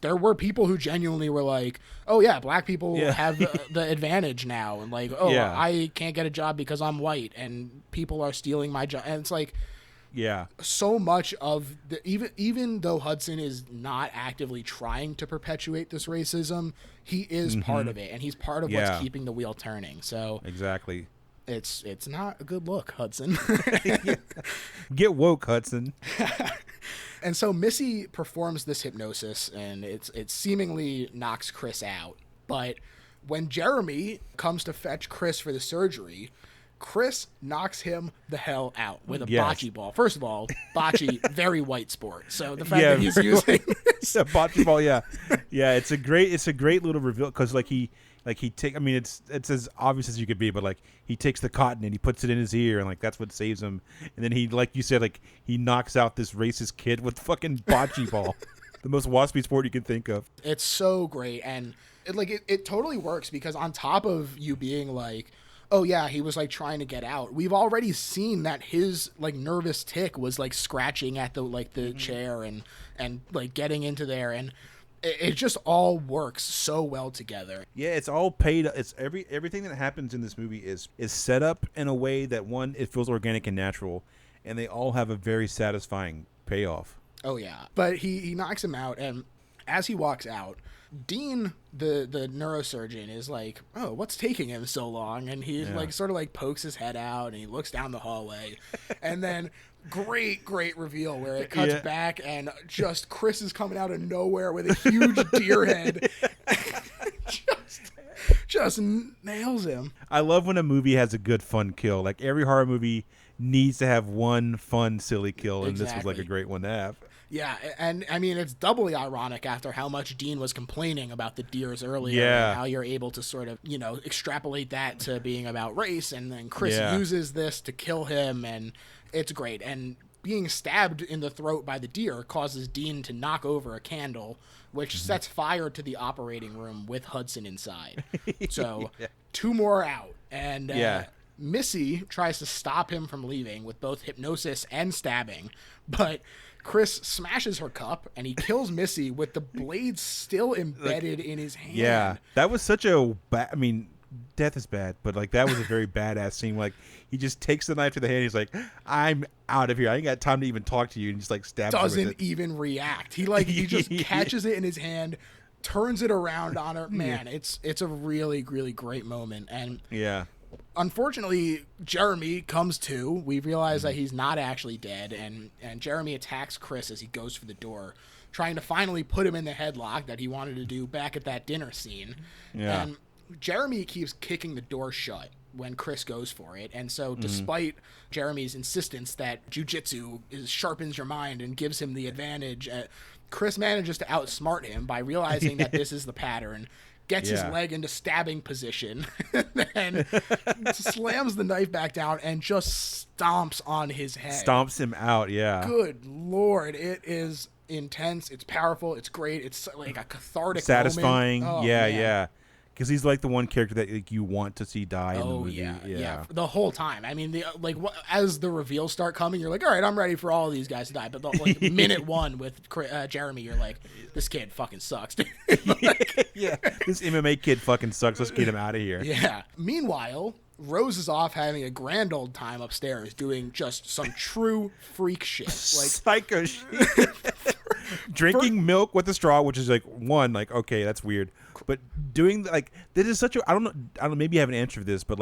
there were people who genuinely were like, "Oh yeah, black people have the advantage now," and like, "Oh, I can't get a job because I'm white, and people are stealing my job," and it's like, Yeah. So much of the even though Hudson is not actively trying to perpetuate this racism, he is part of it, and he's part of what's keeping the wheel turning. So exactly, it's not a good look, Hudson. Get woke, Hudson. And so Missy performs this hypnosis, and it seemingly knocks Chris out. But when Jeremy comes to fetch Chris for the surgery, Chris knocks him the hell out with a bocce ball. First of all, bocce, very white sport. So the fact that he's using this. A bocce ball, yeah. It's a great little reveal, because it's as obvious as you could be, but like he takes the cotton and he puts it in his ear, and like that's what saves him. And then he, like you said, like he knocks out this racist kid with fucking bocce ball, the most waspy sport you can think of. It's so great, and it totally works, because on top of you being like, oh yeah, he was like trying to get out, we've already seen that his like nervous tick was like scratching at the chair and like getting into there, and it just all works so well together. Yeah, it's all paid. It's everything that happens in this movie is set up in a way that, one, it feels organic and natural, and they all have a very satisfying payoff. Oh yeah, but he knocks him out, and as he walks out, Dean, the neurosurgeon, is like, oh, what's taking him so long? And he like sort of like pokes his head out, and he looks down the hallway, and then great reveal where it cuts back, and just Chris is coming out of nowhere with a huge deer head. just nails him. I love when a movie has a good fun kill. Like every horror movie needs to have one fun silly kill, and this was like a great one to have. Yeah, and I mean, it's doubly ironic after how much Dean was complaining about the deers earlier, and how you're able to sort of, extrapolate that to being about race, and then Chris uses this to kill him, and it's great. And being stabbed in the throat by the deer causes Dean to knock over a candle, which sets fire to the operating room with Hudson inside. So 2 more out, and Missy tries to stop him from leaving with both hypnosis and stabbing, but Chris smashes her cup, and he kills Missy with the blade still embedded in his hand. Yeah, that was such a death is bad, but like that was a very badass scene. Like he just takes the knife to the hand. He's like, "I'm out of here. I ain't got time to even talk to you," and just like stabs. Doesn't even react. He just catches it in his hand, turns it around on her. Man, it's a really great moment, and unfortunately, Jeremy comes to. We realize that he's not actually dead, and Jeremy attacks Chris as he goes for the door, trying to finally put him in the headlock that he wanted to do back at that dinner scene. Yeah. And Jeremy keeps kicking the door shut when Chris goes for it, and so despite Jeremy's insistence that jujitsu sharpens your mind and gives him the advantage, Chris manages to outsmart him by realizing that this is the pattern, gets his leg into stabbing position, and slams the knife back down and just stomps on his head. Stomps him out, Good Lord. It is intense. It's powerful. It's great. It's like a cathartic satisfying moment. Yeah. Because he's like the one character that like you want to see die in the movie. Yeah, the whole time. I mean, as the reveals start coming, you're like, all right, I'm ready for all of these guys to die. But minute 1 with Jeremy, you're like, this kid fucking sucks, dude. This MMA kid fucking sucks. Let's get him out of here. Yeah. Meanwhile, Rose is off having a grand old time upstairs doing just some true freak shit. Psycho shit. Drinking milk with a straw, which is okay, that's weird. But doing this is such a I don't know, maybe you have an answer for this, but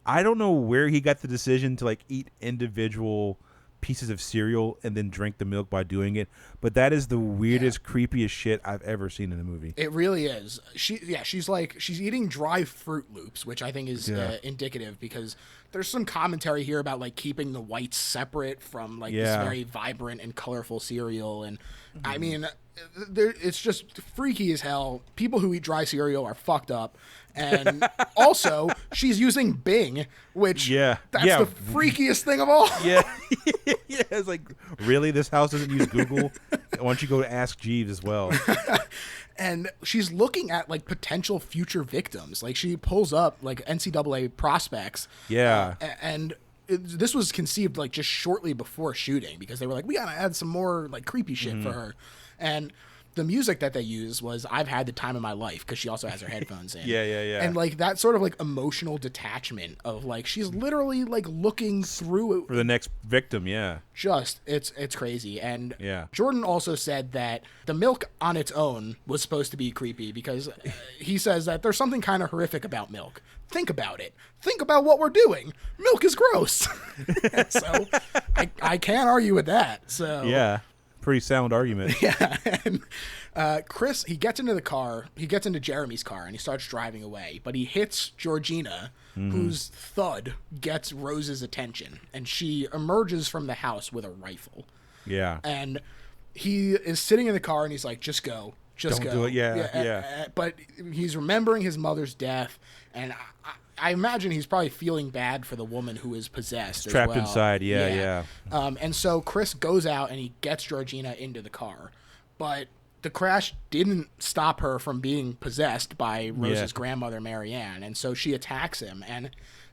I don't know where he got the decision to eat individual pieces of cereal and then drink the milk by doing it, but that is the weirdest, creepiest shit I've ever seen in a movie. It really is. She's eating dry Fruit Loops, which I think is indicative, because there's some commentary here about keeping the whites separate from this very vibrant and colorful cereal, and I mean, it's just freaky as hell. People who eat dry cereal are fucked up. And also, she's using Bing, which that's the freakiest thing of all. It's really? This house doesn't use Google? Why don't you go to Ask Jeeves as well? And she's looking at potential future victims. She pulls up NCAA prospects. Yeah. And this was conceived just shortly before shooting, because they were we gotta add some more creepy shit for her. And the music that they use was I've Had the Time of My Life, because she also has her headphones in. Yeah. And like that sort of like emotional detachment of like she's literally like looking through For the next victim, yeah. Just it's crazy. And Yeah. Jordan also said that the milk on its own was supposed to be creepy because he says that there's something kind of horrific about milk. Think about it. Think about what we're doing. Milk is gross. So I can't argue with that. So Yeah. Pretty sound argument. yeah. And Chris, he gets into the car. He gets into Jeremy's car and he starts driving away. But he hits Georgina, whose thud gets Rose's attention. And she emerges from the house with a rifle. Yeah. And he is sitting in the car and he's like, just go. Just Don't go. do it. Yeah. But he's remembering his mother's death. And I imagine he's probably feeling bad for the woman who is possessed. As Trapped well. inside. Yeah. And so Chris goes out and he gets Georgina into the car. But the crash didn't stop her from being possessed by Rose's grandmother, Marianne. And so she attacks him. And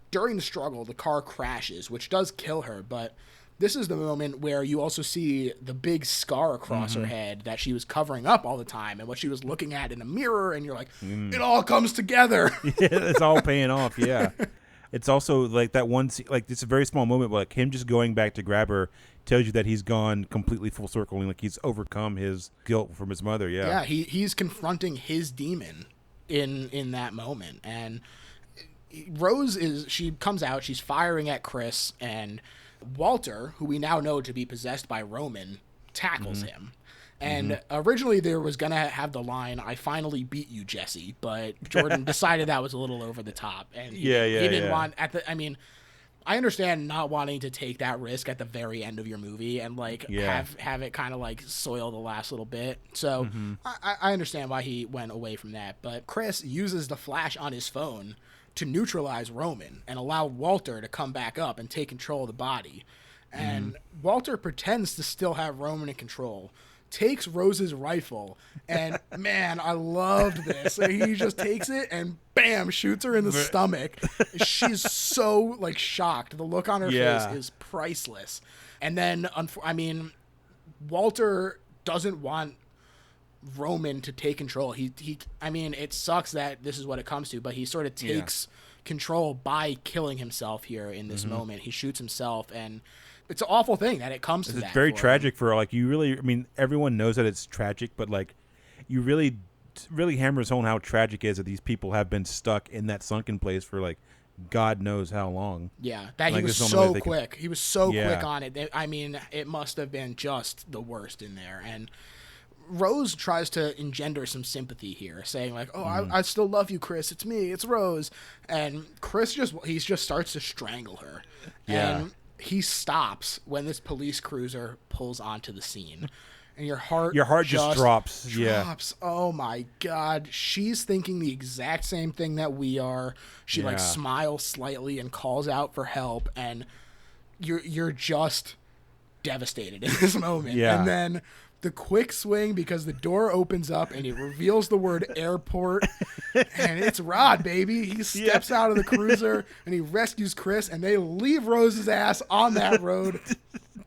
during the struggle, the car crashes, which does kill her. But this is the moment where you also see the big scar across her head that she was covering up all the time and what she was looking at in a mirror. And you're like, it all comes together. It's all paying off. Yeah. It's also like that one, like it's a very small moment, but like him just going back to grab her tells you that he's gone completely full circle and like he's overcome his guilt from his mother. Yeah. Yeah. He's confronting his demon in that moment. And Rose she comes out, she's firing at Chris, and Walter, who we now know to be possessed by Roman, tackles him. And originally there was going to have the line, I finally beat you, Jesse, but Jordan decided that was a little over the top. And he didn't want I understand not wanting to take that risk at the very end of your movie and like have it kind of like soil the last little bit. So I understand why he went away from that. But Chris uses the flash on his phone to neutralize Roman and allow Walter to come back up and take control of the body. And Walter pretends to still have Roman in control, takes Rose's rifle, and man, I loved this. He just takes it and bam, shoots her in the stomach. She's so like shocked. The look on her face is priceless. And then, Walter doesn't want Roman to take control. It sucks that this is what it comes to, but he sort of takes control by killing himself here in this moment. He shoots himself, and it's an awful thing that it comes to that. It's very tragic for like you really. I mean, everyone knows that it's tragic, but like you really hammers home how tragic it is that these people have been stuck in that sunken place for like God knows how long. Yeah, that like, he was so quick. He was so quick on it. I mean, it must have been just the worst in there. And Rose tries to engender some sympathy here, saying like, "Oh, I still love you, Chris. It's me. It's Rose." And Chris just starts to strangle her. Yeah. And he stops when this police cruiser pulls onto the scene. And your heart just drops. Yeah. Oh my God. She's thinking the exact same thing that we are. She like smiles slightly and calls out for help, and you're just devastated in this moment. Yeah. And then the quick swing, because the door opens up and it reveals the word airport, and it's Rod, baby. He steps out of the cruiser and he rescues Chris, and they leave Rose's ass on that road.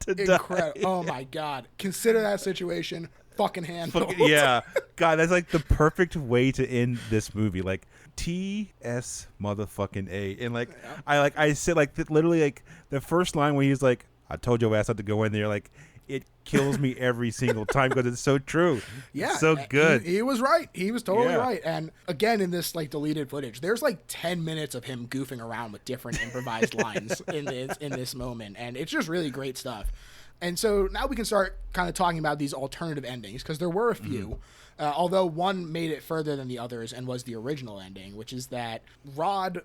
Incredible. Oh my God. Consider that situation fucking handled. Yeah. God, that's like the perfect way to end this movie. Like T.S. motherfucking A. And like, I said, like, literally, like, the first line where he's like, I told your ass not to go in there, like, it kills me every single time because it's so true. Yeah. It's so good. He was right. He was totally right. And again, in this like deleted footage, there's like 10 minutes of him goofing around with different improvised lines in this moment. And it's just really great stuff. And so now we can start kind of talking about these alternative endings, because there were a few, although one made it further than the others and was the original ending, which is that Rod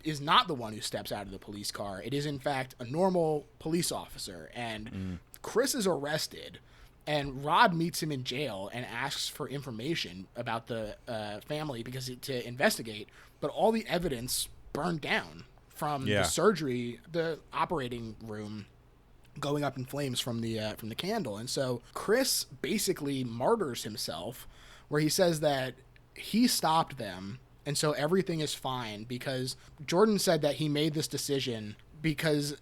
is not the one who steps out of the police car. It is, in fact, a normal police officer. And Chris is arrested, and Rod meets him in jail and asks for information about the family to investigate, but all the evidence burned down from the surgery, the operating room going up in flames from the candle. And so Chris basically martyrs himself, where he says that he stopped them, and so everything is fine, because Jordan said that he made this decision because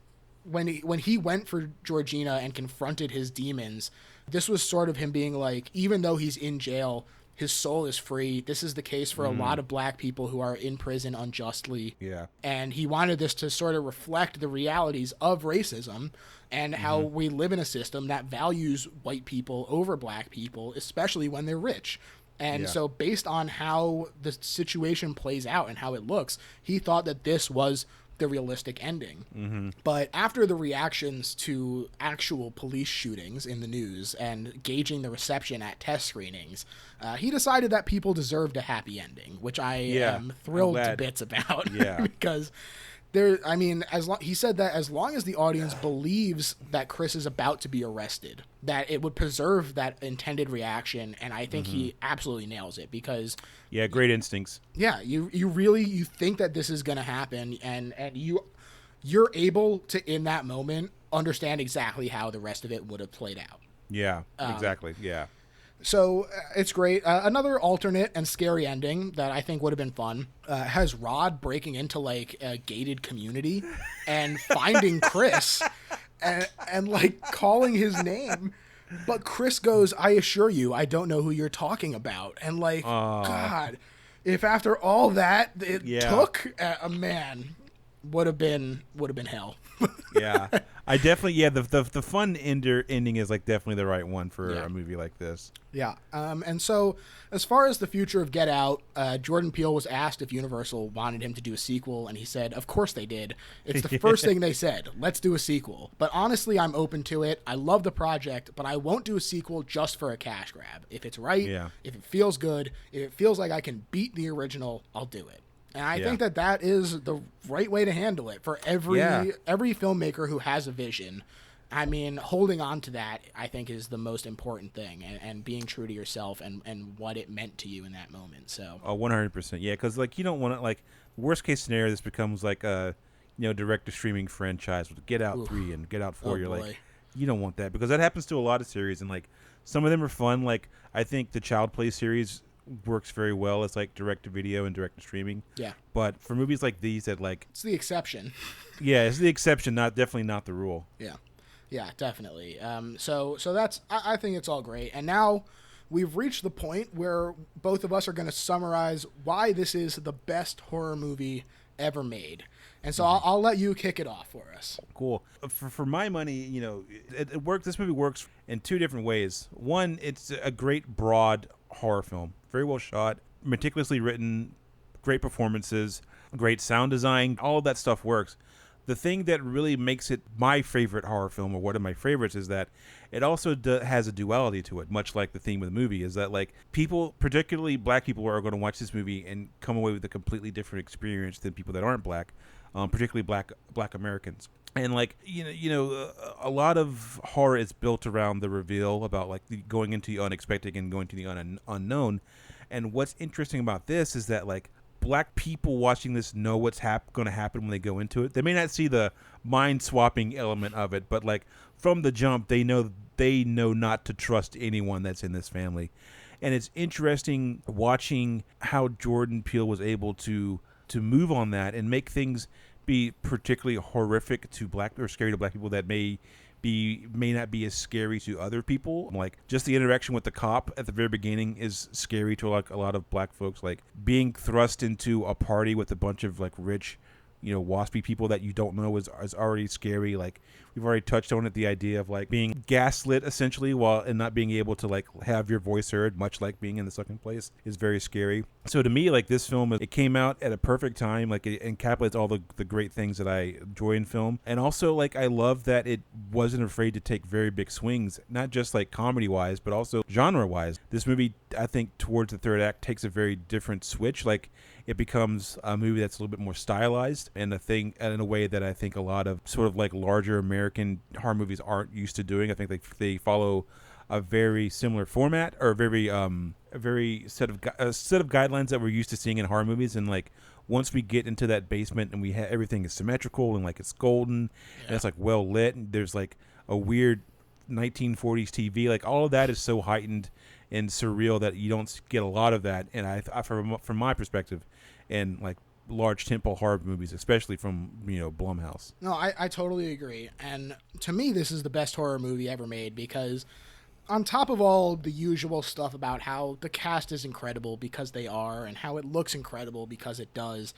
when he went for Georgina and confronted his demons, This was sort of him being like, even though he's in jail, his soul is free. This is the case for a lot of black people who are in prison unjustly. Yeah. And he wanted this to sort of reflect the realities of racism and how we live in a system that values white people over black people, especially when they're rich. And so based on how the situation plays out and how it looks, he thought that this was the realistic ending. But after the reactions to actual police shootings in the news and gauging the reception at test screenings, he decided that people deserved a happy ending, which I am thrilled to bits about. Because he said that as long as the audience believes that Chris is about to be arrested, that it would preserve that intended reaction, and I think he absolutely nails it because great instincts. You really think that this is going to happen, and you're able to in that moment understand exactly how the rest of it would have played out. Exactly. So it's great. Another alternate and scary ending that I think would have been fun has Rod breaking into like a gated community and finding Chris and like calling his name. But Chris goes, "I assure you, I don't know who you're talking about." And like, God, if after all that it took a man, would have been hell. I definitely the fun ending is like definitely the right one for a movie like this. And so as far as the future of Get Out, Jordan Peele was asked if Universal wanted him to do a sequel, and he said of course they did. It's the first thing they said, let's do a sequel. But honestly, I'm open to it. I love the project, but I won't do a sequel just for a cash grab. If it's right, if it feels good, if it feels like I can beat the original, I'll do it. And I think that is the right way to handle it for every filmmaker who has a vision. I mean, holding on to that, I think, is the most important thing, and being true to yourself and what it meant to you in that moment. So 100%. Yeah, because like you don't want to, like, worst case scenario, this becomes like a direct to streaming franchise with Get Out 3 and Get Out 4. You're like, you don't want that, because that happens to a lot of series, and like some of them are fun. Like I think the Child Play series works very well as like direct to video and direct to streaming. But for movies like these that like it's the exception. It's the exception, definitely not the rule. Definitely. So that's I think it's all great. And now we've reached the point where both of us are going to summarize why this is the best horror movie ever made. And so I'll let you kick it off for us. Cool. For my money, it works. This movie works in two different ways. One, it's a great broad horror film, very well shot, meticulously written, great performances, great sound design, all of that stuff works. The thing that really makes it my favorite horror film, or one of my favorites, is that it also has a duality to it, much like the theme of the movie, is that like people, particularly black people, are going to watch this movie and come away with a completely different experience than people that aren't black, particularly black Americans. And like a lot of horror is built around the reveal, about like going into the unexpected and going to the unknown. And what's interesting about this is that like black people watching this know what's going to happen when they go into it. They may not see the mind swapping element of it, but like from the jump, they know not to trust anyone that's in this family. And it's interesting watching how Jordan Peele was able to move on that and make things be particularly horrific to black, or scary to black people, that may not be as scary to other people. Like just the interaction with the cop at the very beginning is scary to like a lot of black folks. Like being thrust into a party with a bunch of like rich, waspy people that you don't know is already scary. Like we've already touched on it, the idea of like being gaslit essentially and not being able to like have your voice heard, much like being in the sunken place, is very scary. So to me, like this film, it came out at a perfect time. Like it encapsulates all the great things that I enjoy in film. And also like I love that it wasn't afraid to take very big swings, not just like comedy wise, but also genre wise. This movie, I think towards the third act, takes a very different switch. Like it becomes a movie that's a little bit more stylized, and in a way that I think a lot of sort of like larger American horror movies aren't used to doing. I think they follow a very similar format, or a very set of guidelines that we're used to seeing in horror movies. And like once we get into that basement and everything is symmetrical and like it's golden and it's like well lit, and there's like a weird 1940s TV, like all of that is so heightened and surreal that you don't get a lot of that. And I from my perspective, and like large tentpole horror movies, especially from Blumhouse. No, I totally agree. And to me, this is the best horror movie ever made, because on top of all the usual stuff about how the cast is incredible because they are, and how it looks incredible because it does,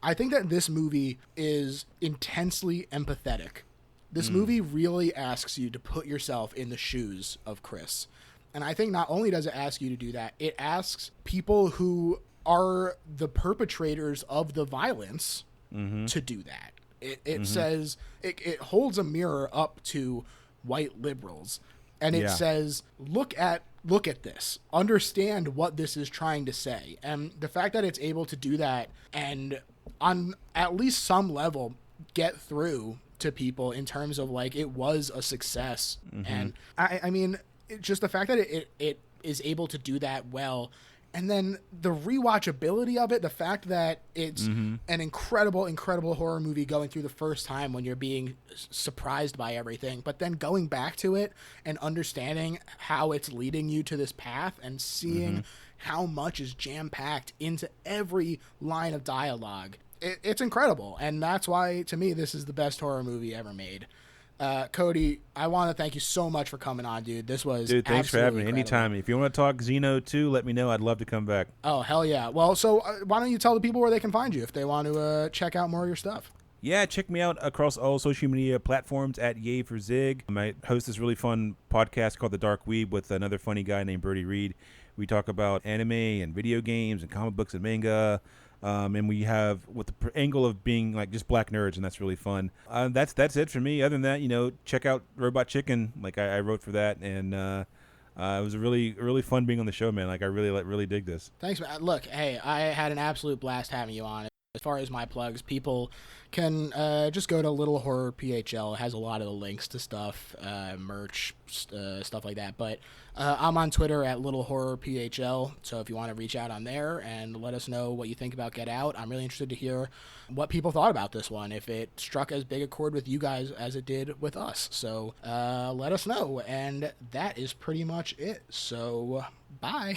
I think that this movie is intensely empathetic. This movie really asks you to put yourself in the shoes of Chris. And I think not only does it ask you to do that, it asks people who are the perpetrators of the violence to do that. It says, it holds a mirror up to white liberals, and it says, look at this, understand what this is trying to say. And the fact that it's able to do that and on at least some level get through to people in terms of like it was a success. And I mean, just the fact that it is able to do that well, and then the rewatchability of it, the fact that it's an incredible horror movie going through the first time when you're being surprised by everything, but then going back to it and understanding how it's leading you to this path and seeing how much is jam-packed into every line of dialogue. It's incredible, and that's why, to me, this is the best horror movie ever made. Cody, I want to thank you so much for coming on, dude. This was thanks for having me. incredible. Anytime. If you want to talk Xeno too, let me know. I'd love to come back. Oh, hell yeah. Well, so why don't you tell the people where they can find you if they want to check out more of your stuff? Yeah, check me out across all social media platforms at Yay for Zig. I host this really fun podcast called The Dark Weeb with another funny guy named Birdie Reed. We talk about anime and video games and comic books and manga. And we have with the angle of being like just black nerds, and that's really fun. That's it for me. Other than that, check out Robot Chicken. Like I wrote for that, and it was really fun being on the show, man. Like I really dig this. Thanks, man. Look, hey, I had an absolute blast having you on. As far as my plugs, people can just go to Little Horror PHL. It has a lot of the links to stuff, merch, stuff like that. But I'm on Twitter at Little Horror PHL. So if you want to reach out on there and let us know what you think about Get Out, I'm really interested to hear what people thought about this one, if it struck as big a chord with you guys as it did with us. So let us know. And that is pretty much it. So bye.